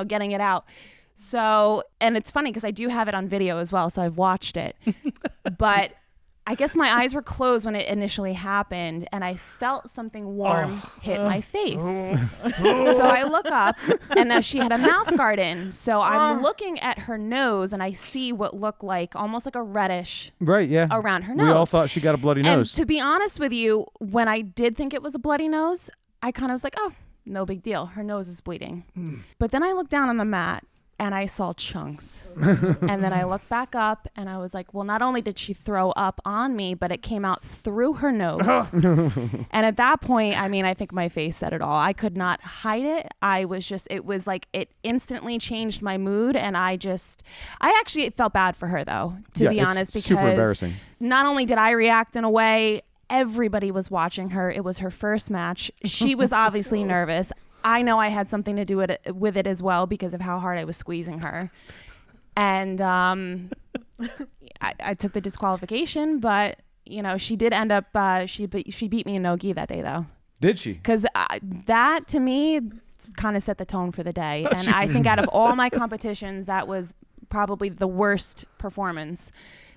getting it out. So, and it's funny because I do have it on video as well, so I've watched it. But I guess my eyes were closed when it initially happened, and I felt something warm hit my face. So I look up, and now she had a mouth guard in. So I'm looking at her nose, and I see what looked like almost like a reddish around her nose. We all thought she got a bloody nose. And to be honest with you, when I did think it was a bloody nose, I kind of was like, oh, no big deal. Her nose is bleeding. But then I looked down on the mat, and I saw chunks. And then I looked back up, and I was like, well, not only did she throw up on me, but it came out through her nose. And at that point, I mean, I think my face said it all. I could not hide it. It was like it instantly changed my mood. And I actually felt bad for her, though, to be honest, because super embarrassing. Not only did I react in a way, everybody was watching her. It was her first match. She was obviously nervous. I know I had something to do with it as well because of how hard I was squeezing her. And I took the disqualification, but, she did end up, she beat me in no-gi that day, though. Did she? Because that, to me, kind of set the tone for the day. And I think out of all my competitions, that was probably the worst performance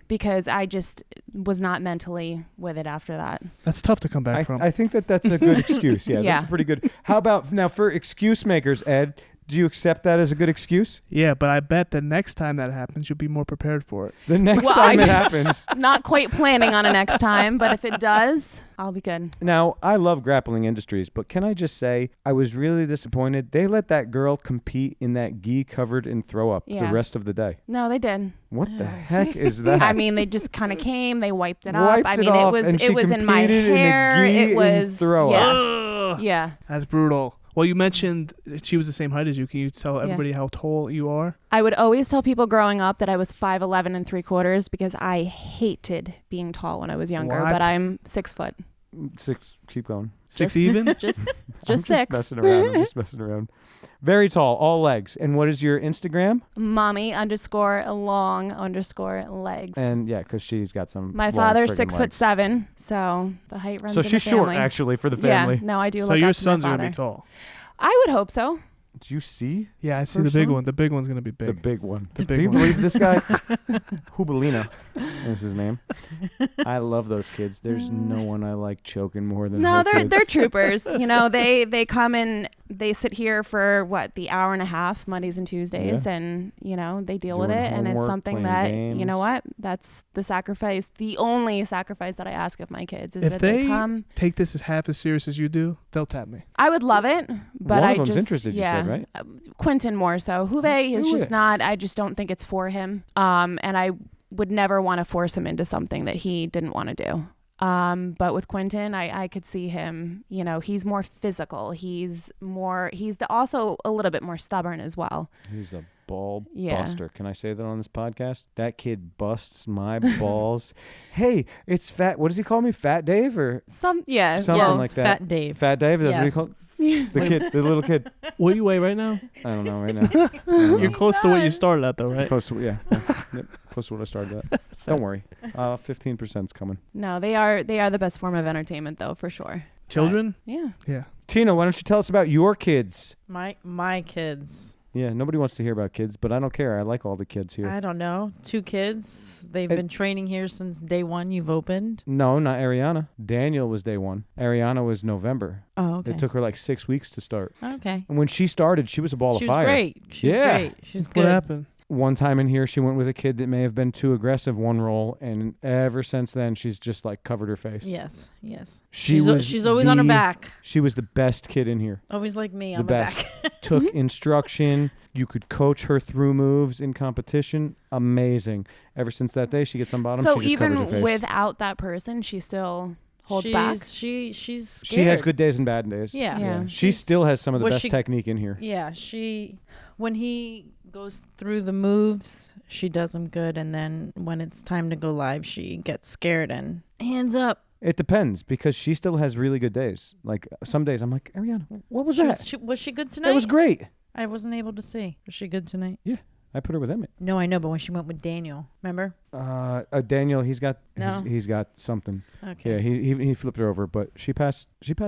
because I just was not mentally with it after that. That's tough to come back from. I think that's a good excuse. Yeah, Yeah. that's pretty good. How about now for excuse makers, Ed? Do you accept that as a good excuse? Yeah, but I bet the next time that happens, you'll be more prepared for it. The next time it happens. Not quite planning on a next time, but if it does, I'll be good. Now, I love Grappling Industries, but can I just say, I was really disappointed. They let that girl compete in that gi covered in throw up the rest of the day. No, they did. What the heck is that? I mean, they just kind of came, they wiped it up. Wiped it off, and it was in my competed in a hair. gi It and was throw up. Ugh. Yeah. That's brutal. Well, you mentioned she was the same height as you. Can you tell everybody how tall you are? I would always tell people growing up that I was 5'11" and 3/4 because I hated being tall when I was younger, What? but I'm 6 foot. 6, keep going. Six even? Just I'm 6. Just messing around. I'm just messing around. Very tall, all legs. And what is your Instagram? Mommy_long_legs. And yeah, because she's got some. My long father's friggin' 6'7", legs. so the height runs So in she's the short, family. actually, for the family. Yeah, no, I do. So look your up to my sons are going to be father. tall. I would hope so. Do you see Yeah, I see First the big one? one. The big one's going to be big. the big one? The Do big you one. believe this guy? Hubalina is his name. I love those kids. There's no one I like choking more than No, her they're kids. troopers. They come and they sit here for the hour and a half Mondays and Tuesdays, and they deal with Doing it, and it's homework, something playing that games. what that's the sacrifice. The only sacrifice that I ask of my kids is If that they they come. take this as half as serious as you do, they'll tap me. I would love it, but One I of them's just interested, you said, right? Quentin more so. Juve Let's is do just it. not. I just don't think it's for him. And I would never want to force him into something that he didn't want to do. But with Quentin, I could see him, he's more physical. He's also a little bit more stubborn as well. He's a ball Yeah. buster. Can I say that on this podcast? That kid busts my balls. Hey, it's Fat. What does he call me? Fat Dave or Something something Yes, like that? Fat Dave. Fat Dave. That's what he Yes. called. The kid, the little kid. What do you weigh right now? I don't know right now. I don't You're know. close to what you started at, though, right? Close to Yep, close to what I started at. Don't worry. 15%'s coming. No, they are the best form of entertainment though, for sure. Children? Yeah. Yeah. Tina, why don't you tell us about your kids? My kids. Yeah, nobody wants to hear about kids, but I don't care. I like all the kids here. I don't know. 2 kids. They've It- been training here since day 1 you've opened. No, not Ariana. Daniel was day 1. Ariana was November. Oh, okay. It took her like 6 weeks to start. Okay. And when she started, she was a ball She of was fire. great. She was Yeah. great. She was What good. happened? One time in here, she went with a kid that may have been too aggressive one roll, and ever since then, she's just like covered her face. Yes. She's always on her back. She was the best kid in here. Always like me The on best. my back. Took instruction. You could coach her through moves in competition. Amazing. Ever since that day, she gets on bottom. So she just covers her even face. without that person, she still holds back. She's scared. She has good days and bad days. Yeah. Yeah. She still has some of the Was best she- technique in here. Yeah, when he goes through the moves, she does them good, and then when it's time to go live, she gets scared and hands up. It depends because she still has really good days. Like some days, I'm like, Ariana, what was that? Was she good tonight? That was great. I wasn't able to see. Was she good tonight? Yeah. I put her with Emmett. No, I know, but when she went with Daniel, remember? Daniel, he's got No? he's got something. Okay. Yeah, he flipped her over, but she passed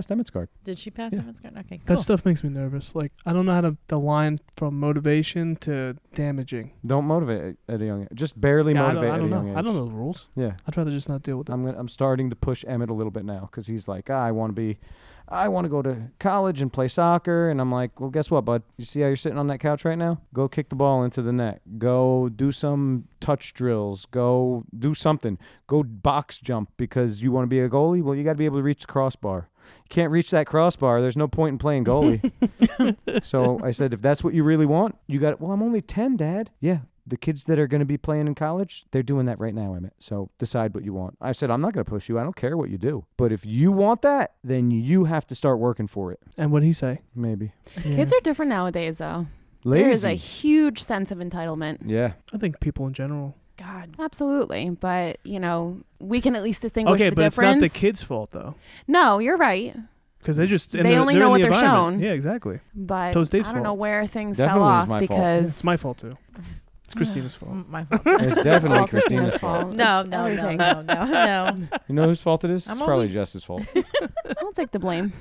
Emmett's guard. Did she pass Yeah. him? Okay, cool. That stuff makes me nervous. Like, I don't know how to the line from motivation to damaging. Don't motivate at a young age. Just barely Yeah, motivate I at a don't young know. age. I don't know the rules. Yeah. I'd rather just not deal with it. I'm starting to push Emmett a little bit now because he's like, I want to go to college and play soccer. And I'm like, well, guess what, bud? You see how you're sitting on that couch right now? Go kick the ball into the net. Go do some touch drills. Go do something. Go box jump because you want to be a goalie. Well, you got to be able to reach the crossbar. You can't reach that crossbar. There's no point in playing goalie. So I said, if that's what you really want, you got it. Well, I'm only 10, Dad. Yeah. The kids that are going to be playing in college, they're doing that right now, Emmett. So decide what you want. I said, I'm not going to push you. I don't care what you do. But if you want that, then you have to start working for it. And what'd he say? Maybe. Yeah. Kids are different nowadays, though. Lazy. There is a huge sense of entitlement. Yeah. I think people in general. God. Absolutely. But, we can at least distinguish Okay, the but difference. it's not the kids' fault, though. No, you're right. Because They only know what they're shown. Yeah, exactly. But So it's Dave's I don't know fault. where things Definitely fell is off my fault. because It's my fault, too. It's Christina's fault. My fault. It's definitely all Christina's fault. No, It's no, no, everything. no. You know whose fault it is? I'm It's probably always- Jess's fault. I'll take the blame.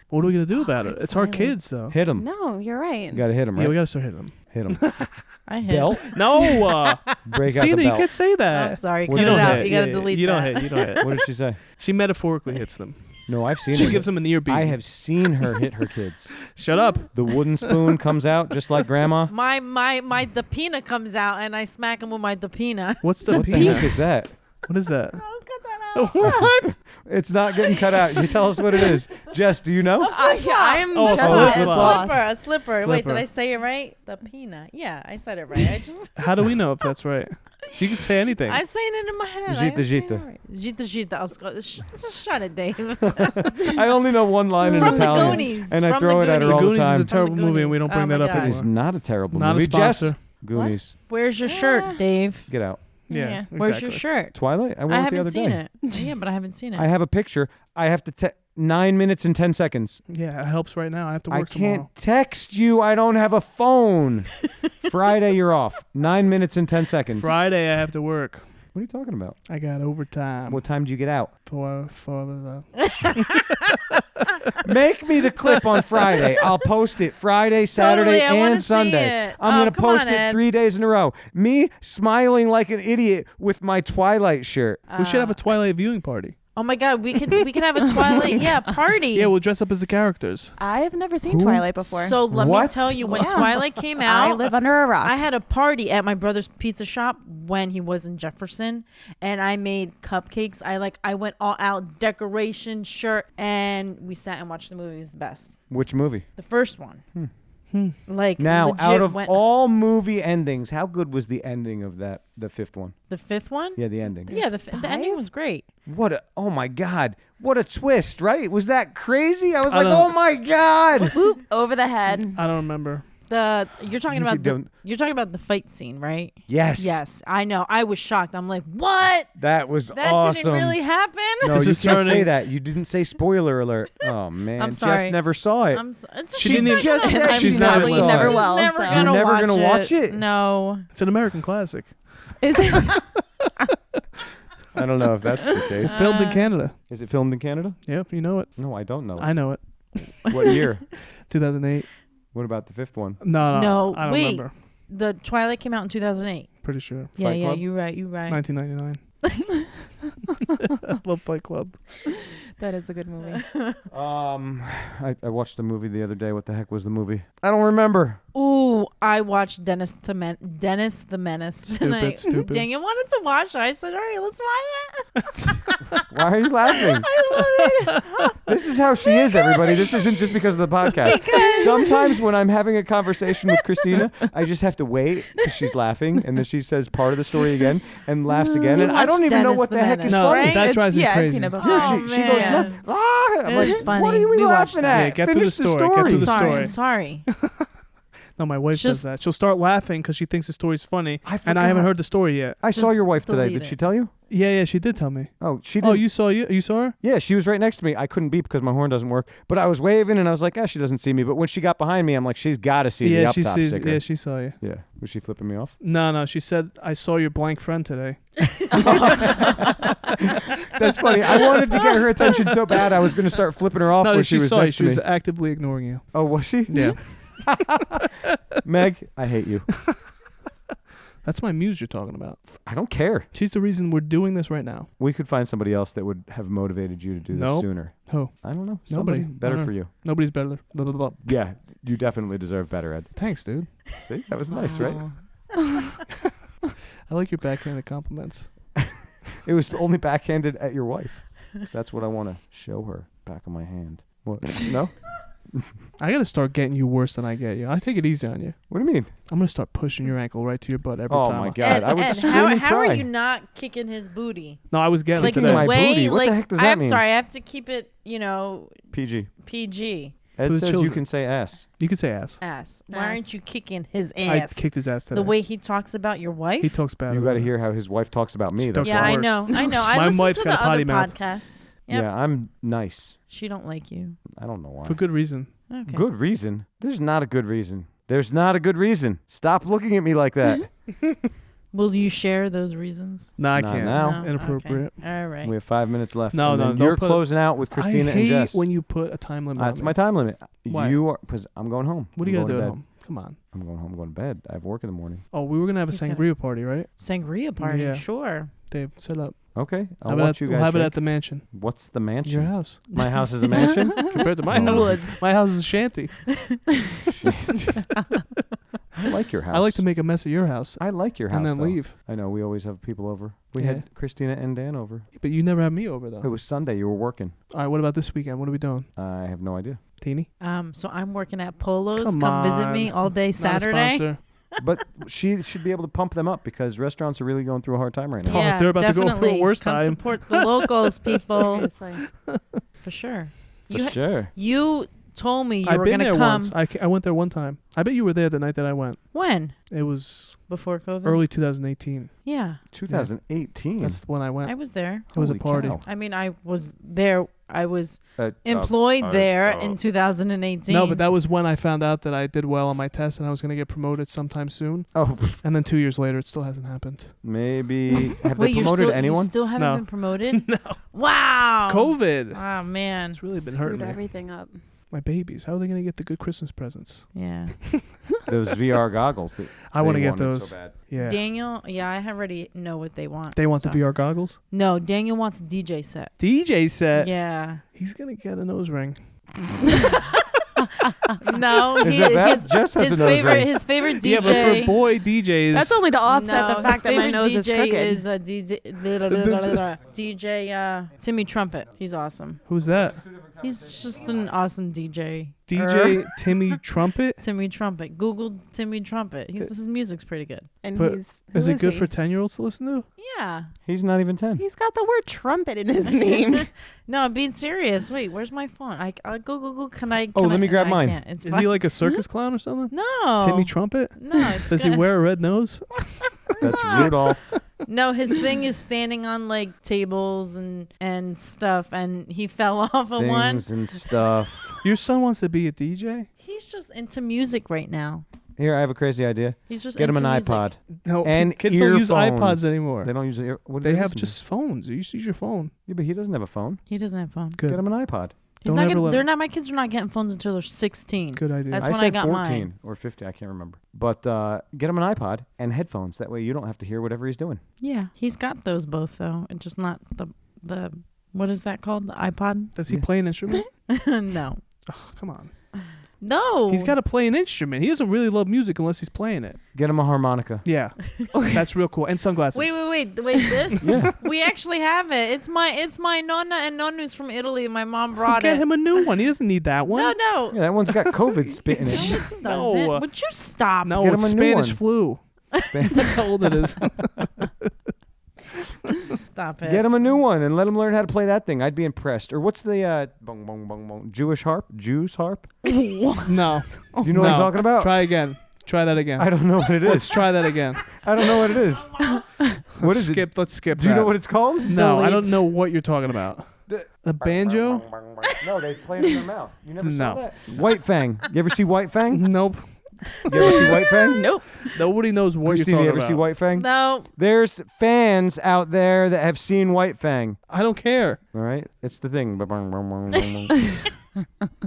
What are we going to do about it? it's It's our silent. kids, though. Hit him. No, you're right. You got to hit him, Yeah, right? we got to start hitting them. Hit him. I hit. Belt. No! Break Christina, out the you belt. can't say I'm that. sorry. What Cut did it you out. say? You got to delete you that. don't hit. You don't hit. What did she say? She metaphorically hits them. No, I've seen She her. gives them an ear beat. I have seen her hit her kids. Shut up. The wooden spoon comes out just like grandma. My dapina comes out and I smack him with my dapina. What's the What the P? heck is that? What is that? Oh, cut that out. What? It's not getting cut out. You tell us what it is. Jess, do you know? I'm Oh, just a as flip-flop. lost. A slipper. Wait, Slipper. did I say it right? The peanut. Yeah, I said it right. I just How do we know if that's right? You can say anything. I'm saying it in my head. Gita, I'm saying Gita. it right. Gita. I'll just shut it, Dave. I only know one line in From the Italian, Goonies. and I From throw the it at her The all the Goonies is a time. terrible the movie, and we Goonies. don't bring Oh that my up God. It is anymore. not a terrible Not a movie. Jess, sponsor. Goonies, Where's your shirt, Dave? get out. Yeah. Where's your exactly. shirt? Twilight. I wore I it the haven't other seen day. it. Yeah, but I haven't seen it. I have a picture. I have to 9 minutes and 10 seconds. Yeah, it helps right now. I have to work I can't tomorrow. text you. I don't have a phone. Friday, you're off. 9 minutes and 10 seconds. Friday, I have to work. What are you talking about? I got overtime What time do you get out? for the. Make me the clip on Friday. I'll post it Friday, Saturday, Totally, I wanna and see Sunday. it. I'm Oh, going to come post on, it Ed. 3 days in a row. Me smiling like an idiot with my Twilight shirt. We should have a Twilight viewing party. Oh my God, we can have a Twilight party. Yeah, we'll dress up as the characters. I have never seen Who? Twilight before. So let me What? tell you, when Yeah. Twilight came I out, live under a rock. I had a party at my brother's pizza shop when he was in Jefferson, and I made cupcakes. I went all out, decoration, shirt, and we sat and watched the movie. It was the best. Which movie? The first one. Like Now, legit out of went- all movie endings, how good was the ending of the fifth one? the fifth one. Yeah, the ending. Yeah, the ending was great. Oh my God. What a twist, right? Was that crazy? I was I like, don't- oh my God. Boop, over the head. I don't remember. You're talking You about could the, don't- you're talking about the fight scene, right? Yes. Yes, I know. I was shocked. I'm like, what? That was That awesome. didn't really happen. No, This you is can't say turning- that. You didn't say spoiler alert. Oh, man. I'm Jess sorry. never saw it. She didn't even- just said I'm she she's never never probably saw never it. will. Never so. gonna You're never watch gonna watch it? No. It's an American classic. Is it? I don't know if that's the case. Filmed in Canada. Is it filmed in Canada? Yep, you know it. No, I don't know. I know it. What year? 2008. What about the fifth one? No, No, I don't wait. remember. The Twilight came out in 2008. Pretty sure. Yeah, Fight yeah, Club? you're right. 1999. Love Fight Club. That is a good movie. I watched the movie the other day. What the heck was the movie? I don't remember. Ooh, I watched Dennis the Menace tonight. Stupid. Daniel wanted to watch it. I said, all right, let's watch it. Why are you laughing? I love it. This is how she is, everybody. This isn't just because of the podcast. Sometimes when I'm having a conversation with Christina, I just have to wait because she's laughing, and then she says part of the story again and laughs again, and I don't watched even know Dennis what the the heck Menace, is No, funny. that drives me I've crazy. seen it before. Yeah, Oh, she goes man. nuts. I'm It like, was funny. what are you We watched laughing that. at? Yeah, get through Finish the the story. Get story. through the Sorry, story. I'm sorry. No, my wife Just- does that. She'll start laughing because she thinks the story's funny, I and I haven't forgot. heard the story yet. I saw Just your wife today. delete Did it. she tell you? Yeah, she did tell me. Oh, she did. Oh, you saw her? Yeah, she was right next to me. I couldn't beep because my horn doesn't work. But I was waving, and I was like, she doesn't see me. But when she got behind me, I'm like, she's got to see the up she top sees. sticker. Yeah, she saw you. Yeah. Was she flipping me off? No, she said I saw your blank friend today. That's funny. I wanted to get her attention so bad, I was going to start flipping her off No, when she she was saw you. next She to was me. actively ignoring you. Oh, was she? Yeah. Meg, I hate you. That's my muse you're talking about. I don't care. She's the reason we're doing this right now. We could find somebody else that would have motivated you to do this Nope. sooner. Who? I don't know. Nobody. Somebody better I don't for know. you. Nobody's better. Blah, blah, blah. Yeah, you definitely deserve better, Ed. Thanks, dude. See, that was nice, right? I like your backhanded compliments. It was only backhanded at your wife. 'Cause that's what I want to show her. Back of my hand. What? No? I gotta start getting you worse than I get you. I take it easy on you. What do you mean? I'm gonna start pushing your ankle right to your butt every Oh time. my God. Ed, I would Ed, scream how, and how are cry. you not kicking his booty? No, I was getting Like to Kicking that. my way, booty? What the like heck does that I'm mean? sorry, I have to keep it, PG. PG. Ed To the says you children. can say ass. You could say ass. Ass. Why Ass. aren't you kicking his I ass? kicked his ass today. The way he talks about your wife? he talks bad. You about got to it. hear how his wife talks about me. She That's talks yeah, I worse. know. I know. I My listen wife's to got the a potty other mouth. podcasts. Yep. Yeah, I'm nice. She don't like you. I don't know why. For good reason. Okay. Good reason? There's not a good reason. There's not a good reason. Stop looking at me like that. Will you share those reasons? No, I Not can't. now. No? Inappropriate. Okay. All right. We have 5 minutes left. No, and no, then don't you're put- closing out with Christina I and hate Jess. when you put a time limit on That's me. my time limit. Why? You are, because I'm going home. What are you I'm gonna do going at to home? Come on. I'm going home. I'm going to bed. I have work in the morning. Oh, we were gonna have a He's got- sangria party, right? Sangria party. Yeah. Sure. Dave, set up. Okay. I'll Have it watch at, you we'll guys have it drink. at the mansion. What's the mansion? Your house. My house is a mansion? Compared to my No. house. My house is a shanty. Shit. I like your house. I like to make a mess of your house I like your house, and then though. leave. I know. We always have people over. We Yeah. had Christina and Dan over. But you never have me over though. It was Sunday. You were working. All right, what about this weekend? What are we doing? I have no idea. Teeny? So I'm working at Polo's. Come visit me on. all day Not a Saturday. sponsor. But she should be able to pump them up because restaurants are really going through a hard time right now. Oh, Yeah, they're about to go through a definitely. worse Come time. support the locals, people. Seriously. For sure. For You, sure. you told me you I've were been gonna there come. once. I went there one time. I bet you were there the night that I went. When? It was Before COVID? early 2018. Yeah, 2018. That's when I went. I was there. It was a Holy party. cow. I mean, I was there. I was Uh, employed there in 2018. No, but that was when I found out that I did well on my test and I was going to get promoted sometime soon. Oh, And then 2 years later, it still hasn't happened. maybe. Have Wait, they you're promoted still, anyone? You still haven't No. been promoted? No. Wow. COVID. Oh man. It's really been Screwed hurting me. everything up. My babies. How are they going to get the good Christmas presents? Yeah. Those VR goggles. that I want to they get wanted those. So bad. Yeah. Daniel, yeah, I already know what they want. They want so. the VR goggles? No, Daniel wants a DJ set. DJ set. Yeah. He's going to get a nose ring. No, Is that bad? Jess has his a nose favorite ring. his favorite DJ. Yeah, but for boy DJs. That's only to offset no, the fact his that my favorite nose is DJ crooked. is DJ Timmy Trumpet. He's awesome. Who's that? He's just an awesome DJ. DJ Timmy Trumpet? Timmy Trumpet. Google Timmy Trumpet. His music's pretty good. and But he's Is who it good he? for 10-year-olds to listen to? Yeah. He's not even 10. He's got the word trumpet in his name. No, being serious. Wait, where's my phone? I'll go. Can I? Oh, can let I- me grab I mine. can't. It's Is fine. he like a circus clown or something? No. Timmy Trumpet? No, it's Does he good. wear a red nose? That's Rudolph. No, his thing is standing on like tables and stuff, and he fell off of one. Things and stuff. Your son wants to be a DJ? He's just into music right now. Here, I have a crazy idea. He's just Get him into an music. iPod. No, And kids don't use earphones. iPods anymore. They don't use ear. What do They have listen to? just phones. You used to use your phone. Yeah, but he doesn't have a phone. He doesn't have phone. Good. Get him an iPod. He's Don't not ever getting, let they're him- not. My kids are not getting phones until they're 16. Good idea. That's I when said I got 14 mine. or 50. I can't remember. But get him an iPod and headphones. That way you don't have to hear whatever he's doing. Yeah, he's got those both though, and just not the what is that called? The iPod? Does he Yeah. play an instrument? No, Oh, come on. no. He's got to play an instrument. He doesn't really love music unless he's playing it. Get him a harmonica. Yeah. That's real cool. And sunglasses. Wait. This? Yeah. We actually have it. It's my nonna and nonnu's from Italy. My mom So brought get it. him a new one. He doesn't need that one. No. Yeah, that one's got COVID spit in it. It No. doesn't. Would you stop? No, Get it's him a new Spanish one. flu. That's how old it is. Stop it. Get him a new one and let him learn how to play that thing. I'd be impressed. Or what's the bong bong bong bong Jewish harp? Jews harp? No. You know what I'm talking about? Try again. Try that again. I don't know what it Let's is. try that again. I don't know what it is. What is it? Let's skip Do you that. know what it's called? No, I Delete. don't know what you're talking about. A banjo? No, they play it in their mouth. You never No. saw that? White Fang. You ever see White Fang? Nope. You ever see White Fang? Nope. Nobody knows what Christina, you're you talking ever see about. White Fang? No. There's fans out there that have seen White Fang. I don't care. All right? It's the thing.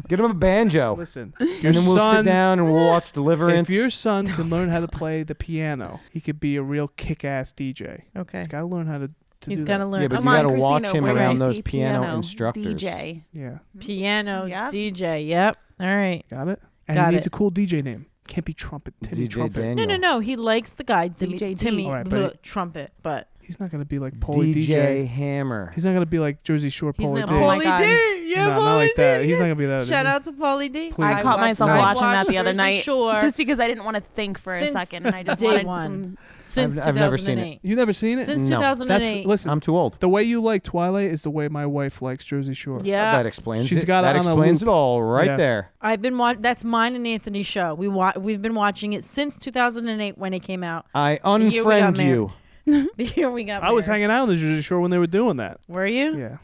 Get him a banjo. Listen, And your then we'll sit son, down and we'll watch Deliverance. if your son can learn how to play the piano, he could be a real kick-ass DJ. Okay. He's got to learn how to He's do got to that. learn. Yeah, but Come you on, gotta Christina, watch him where do I around those see piano instructors. DJ. Yeah, Piano Yep. DJ. Yep. All right. got it? And Got he needs it. a cool DJ name. Can't be Trumpet. Timmy DJ Trumpet. Daniel. No. He likes the guy Timmy. DJ D. Timmy All right, but Trumpet, but He's not going to be like Paulie DJ Hammer. He's not going to be like Jersey Shore he's Paulie not D. Oh my Paulie God. D. Yeah, no, Paulie not like that. D. He's not going to be that. Shout out to Paulie D. Please. I caught myself No. watching that the Jersey other night Shore just because I didn't want to think for a Since second, and I just day wanted one. some. Since I've never seen it. 2008. You never seen it? Since No. 2008. Listen, I'm too old. the way you like Twilight is the way my wife likes Jersey Shore. Yeah. That explains She's it. got it That on a explains it loop. all right Yeah. there. I've been that's mine and Anthony's show. We've been watching it since 2008 when it came out. I year we got unfriend married. you. The year we got I was married. hanging out on the Jersey Shore when they were doing that. Were you? Yeah.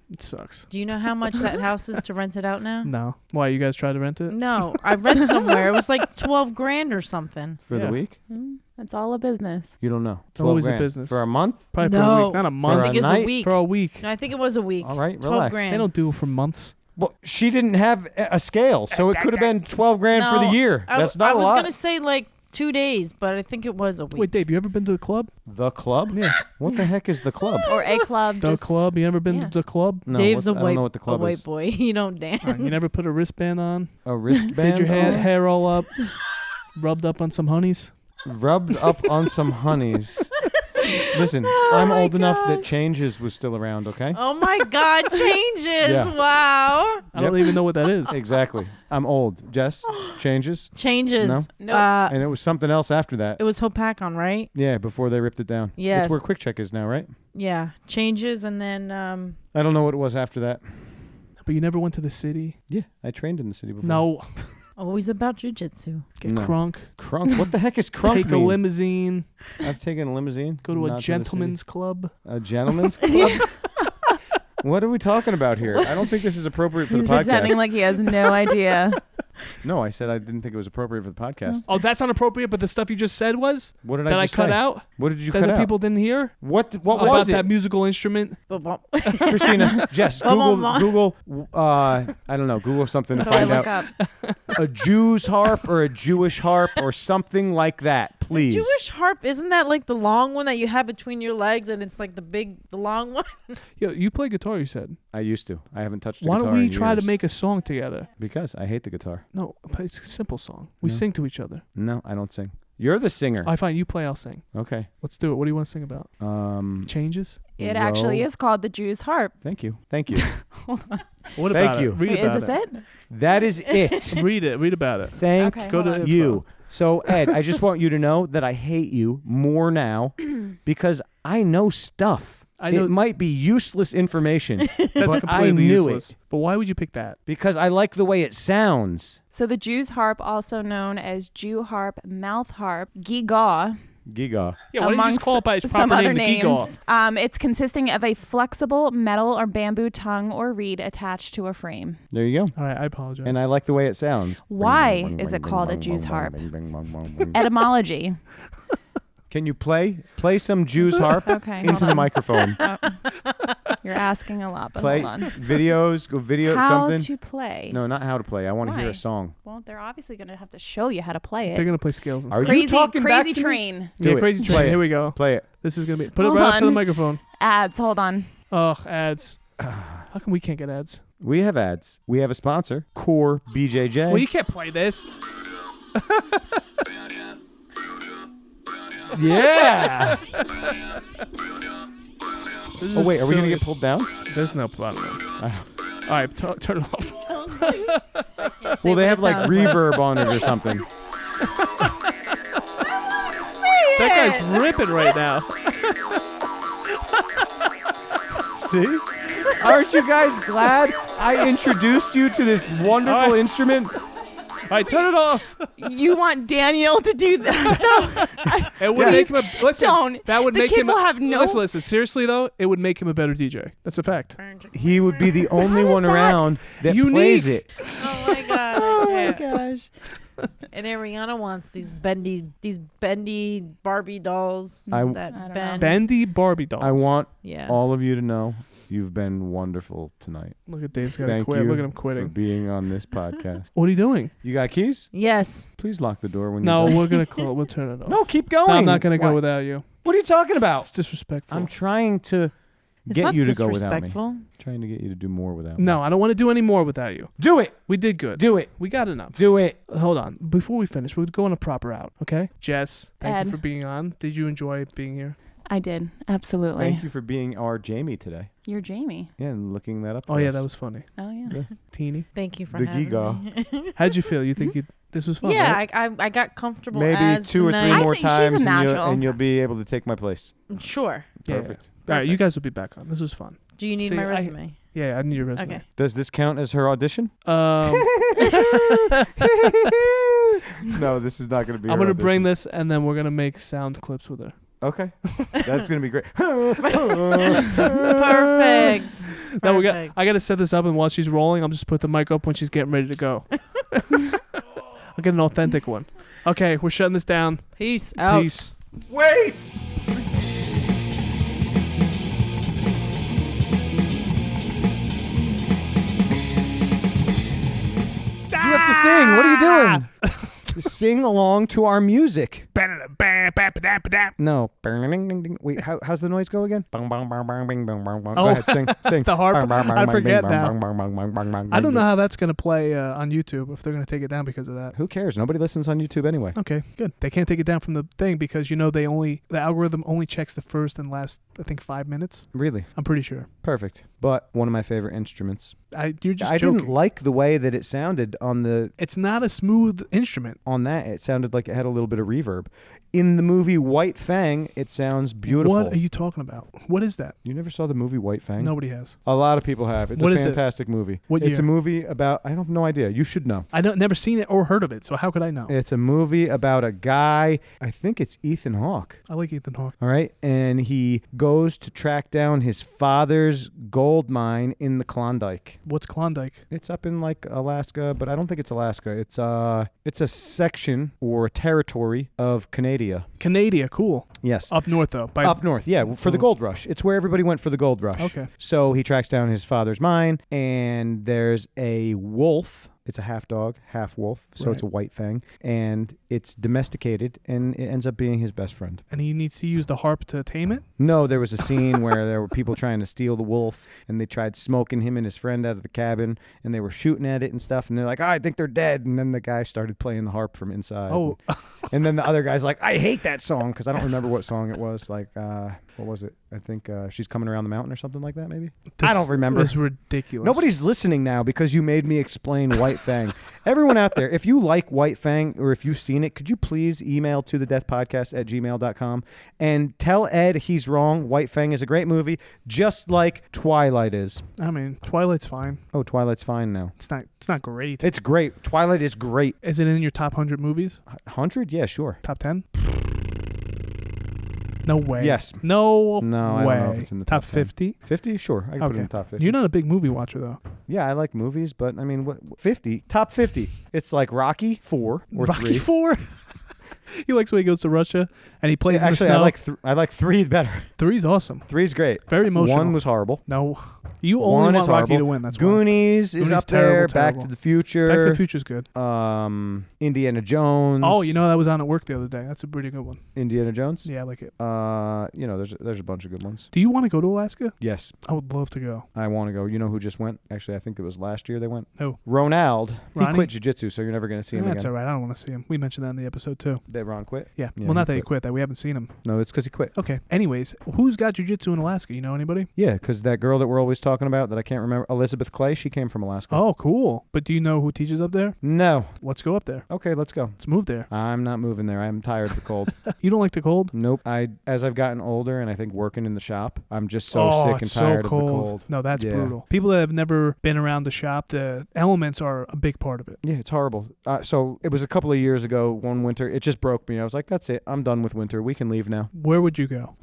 It sucks. Do you know how much that house is to rent it out now? No. Why, you guys tried to rent it? No, I read somewhere it was like 12 grand or something. For Yeah. the week? It's all a business. You don't know. It's always a grand. business. For a month? Probably for a No. week. Not a I month. think it was night? a week. For a week. No, I think it was a week. All right, 12 relax. grand. They don't do it for months. Well, she didn't have a scale, so it could have been 12 grand for the No, year. That's not I a was lot. gonna say like 2 days, but I think it was a week. Wait, Dave, you ever been to the club? The club? Yeah. What the heck is the club? Or a club. The just, club? You ever been yeah. to the club? No, Dave's I don't know what the a club white is. boy. You don't dance. You never put a wristband on? A wristband? Did your on? hair all up? Rubbed up on some honeys? Rubbed up on some honeys. Listen, I'm my old enough that gosh. Changes was still around, okay? Oh my God, changes! Yeah. Wow. I don't even know what that is. Exactly. I'm old. Jess, Changes. Changes. No? Nope. And it was something else after that. It was Hopakon, right? Yeah, before they ripped it down. Yes. That's where Quick Check is now, right? Yeah. Changes, and then I don't know what it was after that. But you never went to the city? Yeah, I trained in the city before. No. always about jujitsu. Get No. crunk. Crunk? What the heck is crunk Take a mean? limousine. I've taken a limousine. Go to a not the gentleman's club. city. A gentleman's club? What are we talking about here? I don't think this is appropriate for He's the podcast. pretending like he has no idea. No, I said I didn't think it was appropriate for the podcast. Oh, that's inappropriate, but the stuff you just said was? What did that I I just cut say? out? What did you That cut the out? people didn't hear? What About was that it? musical instrument? Christina, Jess, Google, I don't know, Google something to What do I find look out. up? A Jew's harp or a Jewish harp or something like that, please. Jewish harp, isn't that like the long one that you have between your legs and it's like the long one? Yo, you play guitar, you said. I used to. I haven't touched a Why guitar don't we in try to years. make a song together? Because I hate the guitar. No, but it's a simple song. We No. sing to each other. No, I don't sing. You're the singer. I find you play, I'll sing. Okay. Let's do it. What do you want to sing about? Changes. Changes? It actually is called the Jew's harp. Thank you. Thank you. What Thank about you. it? Read Wait, about is this it? That is it. Read it. Read about it. Thank Okay, Go hold to on. you. So, Ed, I just want you to know that I hate you more now because I know stuff. I know It might be useless information, that's but completely I knew useless. it But why would you pick that? because I like the way it sounds. So the Jew's harp, also known as Jew harp, mouth harp, gigaw, Giga. Yeah, why don't you just amongst call it by its some proper other name, the names. Gigaw? It's consisting of a flexible metal or bamboo tongue or reed attached to a frame. There you go. All right, I apologize. And I like the way it sounds. Why is it called a Jew's harp? Etymology. Etymology. Can you play some Jew's harp Okay. into hold the on. microphone? You're asking a lot, but Play hold on. videos, go video How something. to play? No, not how to play. I want to hear Why? a song. Well, they're obviously going to have to show you how to play They're it. going to play scales and Are stuff. you Crazy, talking back crazy to me? train. Do Yeah, it. crazy Play train. it. Here we go. Play it. This is going to be... Put it Hold right up to the on. microphone. Ads. Hold on. Ugh, ads. How come we can't get ads? We have ads. We have a sponsor, Core BJJ. Well, you can't play this. Yeah. This Oh is wait, are we gonna silly. get pulled down? There's no bottom. All right, turn it off. Well, they have like sounds like. reverb on it or something. That guy's ripping right now. See? Aren't you guys glad I introduced you to this wonderful All right. instrument? right, turn it off. You want Daniel to do that? It would make him a listen. Don't. That would The make kid him. will have no- Listen. Seriously though, it would make him a better DJ. That's a fact. He would be the only one that around that unique? plays it. Oh my god. Oh my Yeah. gosh. And Ariana wants these bendy Barbie dolls I that don't know. bend. Bendy Barbie dolls. I want Yeah. all of you to know you've been wonderful tonight. Look at Dave's gonna Thank quit. you Look at him for quitting. being on this podcast. What are you doing? You got keys? Yes. Please lock the door when No, you're done. we're gonna close. We'll turn it off. No, keep going. No, I'm not gonna go Why? without you. What are you talking It's about? disrespectful. I'm trying to It's get not you to go without me. disrespectful. Trying to get you to do more without me. No, I don't want to do any more without you. Do it. We did good. Do it. We got enough. Do it. Hold on. Before we finish, we'll go on a proper out, okay? Jess, thank Ed. you for being on. Did you enjoy being here? I did. Absolutely. Thank you for being our Jamie today. You're Jamie. Yeah, and looking that up. Oh for yeah, us. that was funny. Oh yeah. Teeny. Thank you for The having Giga. me. How'd you feel? You think this was fun? Yeah, right? I got comfortable Maybe as 2 or the 3 night. more think she's a times, and natural. you'll be able to take my place. Sure. Yeah. Perfect. All right, you Perfect. guys will be back on. This was fun. Do you need See, my I- resume? Yeah, I need your resume. Okay. Does this count as her audition? Um, No, this is not going to be. I'm her gonna bring audition. this, and then we're gonna make sound clips with her. Okay, that's going to be great. Perfect. No, we got. Perfect. I gotta set this up, and while she's rolling, I'm just put the mic up when she's getting ready to go. I'll get an authentic one. Okay, we're shutting this down. Peace out. Peace. Wait. You have to sing. What are you doing? Sing along to our music. No. Wait, how's the noise go again? Go ahead, sing. The harp. I forget now. now. I don't know how that's gonna play on YouTube if they're gonna take it down because of that. Who cares? Nobody listens on YouTube anyway. Okay, good. They can't take it down from the thing because the algorithm only checks the first and last, I think, 5 minutes. Really? I'm pretty sure. Perfect. But one of my favorite instruments. You're just I joking. didn't like the way that it sounded on the It's not a smooth instrument. on that. It sounded like it had a little bit of reverb. In the movie White Fang, it sounds beautiful. What are you talking about? What is that? You never saw the movie White Fang? Nobody has. A lot of people have. It's What a is it? fantastic movie. What It's year? a movie about, I have no idea. You should know. Never seen it or heard of it, so how could I know? It's a movie about a guy, I think it's Ethan Hawke. I like Ethan Hawke. All right. And he goes to track down his father's gold mine in the Klondike. What's Klondike? It's up in like Alaska, but I don't think it's Alaska. It's a section or a territory of Canada. Canada, cool. Yes. Up north though. Up north, yeah, for the gold rush. It's where everybody went for the gold rush. Okay. So he tracks down his father's mine, and there's a wolf. It's a half dog, half wolf, so it's a Right. white fang, and it's domesticated, and it ends up being his best friend. And he needs to use the harp to tame it? No, there was a scene where there were people trying to steal the wolf, and they tried smoking him and his friend out of the cabin, and they were shooting at it and stuff, and they're like, I think they're dead, and then the guy started playing the harp from inside. Oh. And then the other guy's like, I hate that song, because I don't remember what song it was. Like, what was it? I think She's Coming Around the Mountain or something like that, maybe? I don't remember. It's ridiculous. Nobody's listening now because you made me explain White Fang. Everyone out there, if you like White Fang or if you've seen it, could you please email to thedeathpodcast@gmail.com and tell Ed he's wrong. White Fang is a great movie, just like Twilight is. I mean, Twilight's fine. Oh, Twilight's fine now. It's not great. It's great. Twilight is great. Is it in your top 100 movies? 100? Yeah, sure. Top 10? No way. Yes. No, No, I way. don't know if it's in the top 10. 50? 50? Sure. I can put it in the top 50. You're not a big movie watcher, though. Yeah, I like movies, but I mean, what 50? Top 50. It's like Rocky 4 or Rocky 3. 4? He likes when he goes to Russia and he plays in the Actually, snow. I like 3 better. 3's awesome. 3's great. Very emotional. 1 was horrible. No. You 1 only is want Rocky horrible. to win. That's why. Goonies is Goonies up terrible, there. Back terrible. to the Future. Back to the Future's good. Indiana Jones. Oh, you know that was on at work the other day. That's a pretty good one. Indiana Jones. Yeah, I like it. There's a bunch of good ones. Do you want to go to Alaska? Yes, I would love to go. I want to go. You know who just went? Actually, I think it was last year they went. Who? Ronald. He Ronnie? quit jiu-jitsu, so you're never going to see him That's again. all right. I don't want to see him. We mentioned that in the episode too. That Ron quit? Yeah. Yeah, Well, not he that he quit. That we haven't seen him. No, it's because he quit. Okay. Anyways, who's got jiu-jitsu in Alaska? You know anybody? Yeah, because that girl that we're always talking about that I can't remember. Elizabeth Clay, she came from Alaska. Oh, cool. But do you know who teaches up there? No. Let's go up there. Okay, let's go. Let's move there. I'm not moving there. I'm tired of the cold. You don't like the cold? Nope. As I've gotten older and I think working in the shop, I'm just so sick and it's tired so of the cold. No, that's Yeah. brutal. People that have never been around the shop, the elements are a big part of it. Yeah, it's horrible. So it was a couple of years ago, one winter, it just broke me. I was like, that's it. I'm done with winter. We can leave now. Where would you go?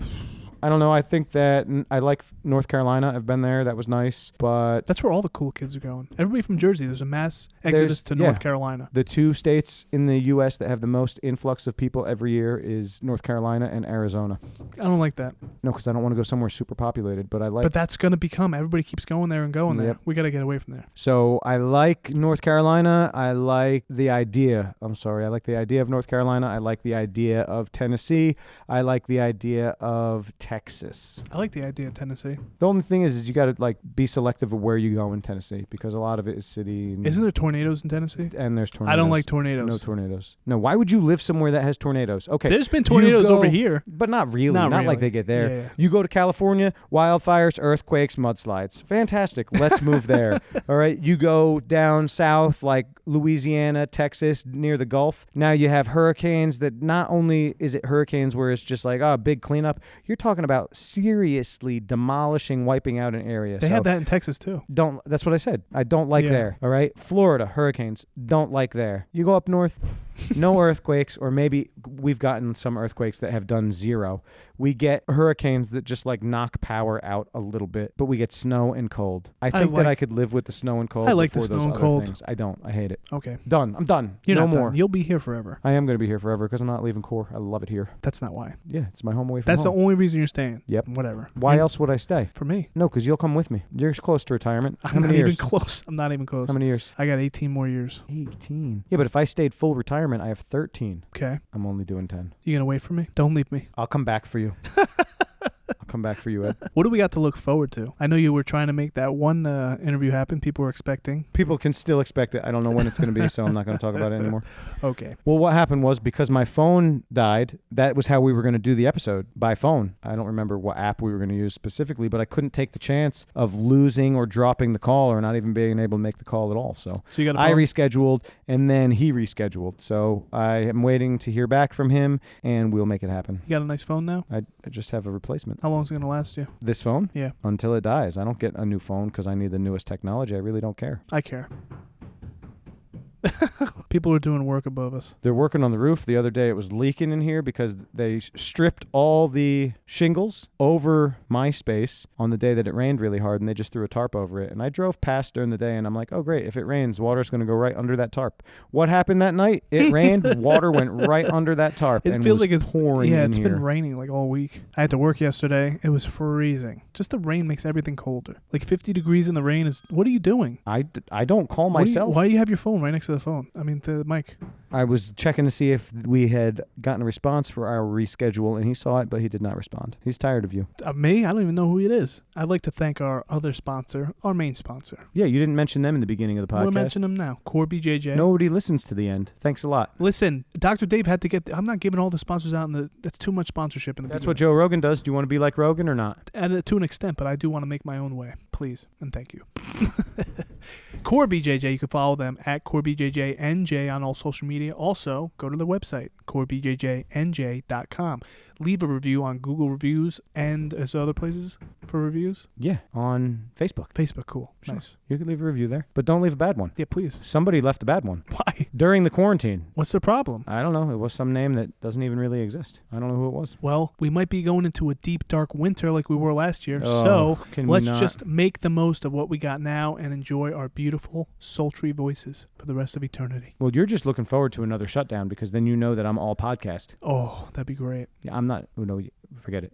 I don't know. I think that I like North Carolina. I've been there. That was nice. But That's where all the cool kids are going. Everybody from Jersey, there's a mass exodus to North Carolina. the two states in the U.S. that have the most influx of people every year is North Carolina and Arizona. I don't like that. No, because I don't want to go somewhere super populated, but I like. But that's going to become, everybody keeps going there and going there. Yep. We got to get away from there. So I like North Carolina. I like the idea. I like the idea of North Carolina. I like the idea of Tennessee. I like the idea of Texas. I like the idea of Tennessee. The only thing is you got to like be selective of where you go in Tennessee because a lot of it is city. And, Isn't there tornadoes in Tennessee? and there's tornadoes. I don't like tornadoes. No tornadoes. No, why would you live somewhere that has tornadoes? Okay. There's been tornadoes over here. But not really. Not Not really. like they get there. Yeah. You go to California, wildfires, earthquakes, mudslides. Fantastic. Let's move there. All right. You go down south like Louisiana, Texas, near the Gulf. Now you have hurricanes that not only is it hurricanes where it's just like, oh, big cleanup. You're talking about seriously demolishing, wiping out an area. They had that in Texas too. That's what I said. I don't like Yeah. there. All right. Florida, hurricanes. Don't like there. You go up north, no earthquakes, or maybe we've gotten some earthquakes that have done 0. We get hurricanes that just like knock power out a little bit, but we get snow and cold. I think that I could live with the snow and cold. I like the before those snow and other cold. things. I don't. I hate it. Okay. Done. I'm done. You're no not more. done. You'll be here forever. I am going to be here forever because I'm not leaving Core. I love it here. That's not why. Yeah, it's my home away from That's home. the only reason you're staying. Yep. Whatever. Why else would I stay? For me. No, because you'll come with me. You're close to retirement. How I'm many not years? even close. I'm not even close. How many years? I got 18 more years. 18. Yeah, but if I stayed full retirement, I have 13. Okay. I'm only doing 10. You gonna wait for me? Don't leave me. I'll come back for you. I'll come back for you, Ed. What do we got to look forward to? I know you were trying to make that one interview happen. People were expecting. People can still expect it. I don't know when it's going to be, so I'm not going to talk about it anymore. Okay. Well, what happened was because my phone died, that was how we were going to do the episode, by phone. I don't remember what app we were going to use specifically, but I couldn't take the chance of losing or dropping the call or not even being able to make the call at all. So you got a I phone? rescheduled, and then he rescheduled. So I am waiting to hear back from him, and we'll make it happen. You got a nice phone now? I just have a replacement. How long is it gonna last you? This phone? Yeah. Until it dies. I don't get a new phone because I need the newest technology. I really don't care. I care. People are doing work above us. They're working on the roof. The other day it was leaking in here because they stripped all the shingles over my space on the day that it rained really hard, and they just threw a tarp over it. And I drove past during the day, and I'm like, oh, great. If it rains, water's going to go right under that tarp. What happened that night? It rained. Water went right under that tarp. It and feels was like it's pouring in it's here. been raining like all week. I had to work yesterday. It was freezing. Just the rain makes everything colder. Like 50 degrees in the rain is. What are you doing? I don't call myself. Why do you have your phone right next to the phone? I mean, the mic. I was checking to see if we had gotten a response for our reschedule, and he saw it, but he did not respond. He's tired of you. Me? I don't even know who it is. I'd like to thank our other sponsor, our main sponsor. Yeah, you didn't mention them in the beginning of the podcast. We'll mention them now. Core BJJ. Nobody listens to the end. Thanks a lot. Listen, Dr. Dave had to get. I'm not giving all the sponsors out. That's too much sponsorship in the That's what beginning. Joe Rogan does. Do you want to be like Rogan or not? And to an extent, but I do want to make my own way. Please and thank you. Core BJJ, you can follow them at Core BJJ NJ on all social media. Also, go to their website, corebjjnj.com. Leave a review on Google Reviews and as other places for reviews. Yeah, on Facebook. Facebook, cool. Sure. Nice. You can leave a review there, but don't leave a bad one. Yeah, please. Somebody left a bad one Why? during the quarantine. What's the problem? I don't know. It was some name that doesn't even really exist. I don't know who it was. Well, we might be going into a deep, dark winter like we were last year. Oh, So can we let's not? just make the most of what we got now and enjoy our beautiful, sultry voices for the rest of eternity. Well, you're just looking forward to another shutdown because then you know that I'm all podcast. Oh, that'd be great. Yeah, I'm not. Oh, no, forget it.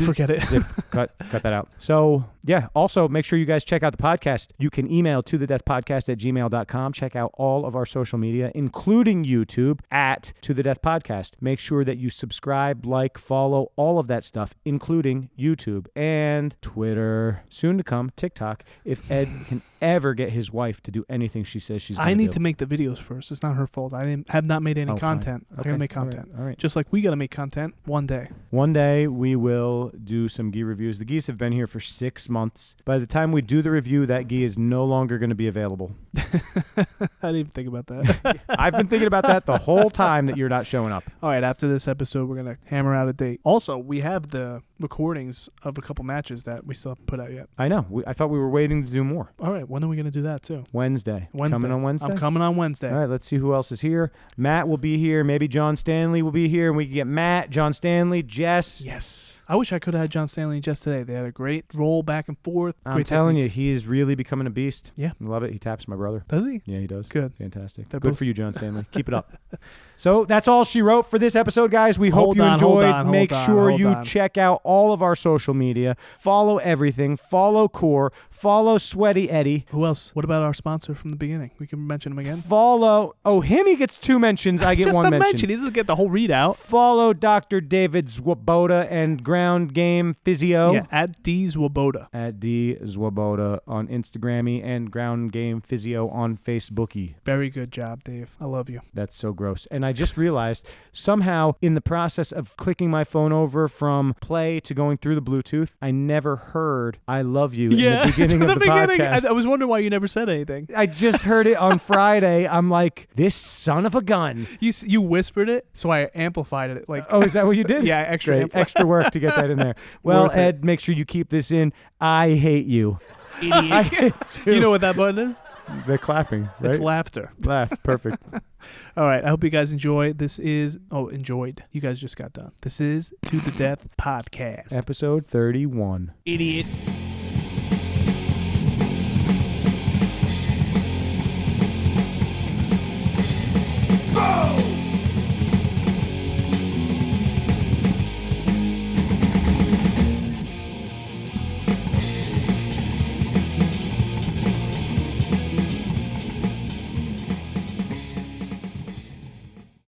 Forget it. Zip, cut that out. So, yeah, also make sure you guys check out the podcast. You can email tothedeathpodcast@gmail.com. Check out all of our social media, including YouTube at To The Death Podcast. Make sure that you subscribe, like, follow, all of that stuff, including YouTube and Twitter. Soon to come, TikTok. If Ed can ever get his wife to do anything she says she's going to do. I need to make the videos first. It's not her fault. I have not made any Oh, fine. content. I Okay. gotta make content. All right. Just like we gotta make content one day. One day May, we will do some gi reviews. The gis have been here for 6 months. By the time we do the review, that gi is no longer going to be available. I didn't even think about that. I've been thinking about that the whole time that you're not showing up. All right, after this episode, we're going to hammer out a date. Also, we have the recordings of a couple matches that we still haven't put out yet. I know. I thought we were waiting to do more. All right, when are we going to do that, too? Wednesday. Wednesday. Coming on Wednesday? I'm coming on Wednesday. All right, let's see who else is here. Matt will be here. Maybe John Stanley will be here, and we can get Matt, John Stanley, Jess. Yes. I wish I could have had John Stanley and Jess today. They had a great roll back and forth. I'm telling you, he is really becoming a beast. Yeah. I love it. He taps my brother. Does he? Yeah, he does. Good. Fantastic. They're Good both- for you, John Stanley. Keep it up. So that's all she wrote for this episode, guys. We hope Hold you on, hold enjoyed. on, Make hold on, sure hold you on. check out all of our social media. Follow everything. Follow Core. Follow Sweaty Eddie. Who else? What about our sponsor from the beginning? We can mention him again. Follow. Oh, him, he gets 2 mentions. I get Just 1 a mention. mention. He doesn't get the whole readout. Follow Dr. David Zwoboda and Ground Game Physio. Yeah, at D Zwoboda. At D Zwoboda on Instagrammy and Ground Game Physio on Facebooky. Very good job, Dave. I love you. That's so gross. And I just realized somehow in the process of clicking my phone over from play to going through the Bluetooth, I never heard I love you in the beginning of the podcast. I was wondering why you never said anything. I just heard it on Friday. I'm like, this son of a gun. You whispered it, so I amplified it. Like, Oh, is that what you did? Yeah, extra Great. amplified. Extra work to get that in there. Well, Worth it. Ed, make sure you keep this in. I hate you. I hate you. You know what that button is? The clapping, right? It's laughter. Laugh. Perfect. All right. I hope you guys enjoy. Enjoyed. You guys just got done. This is To the Death Podcast. Episode 31. Idiot.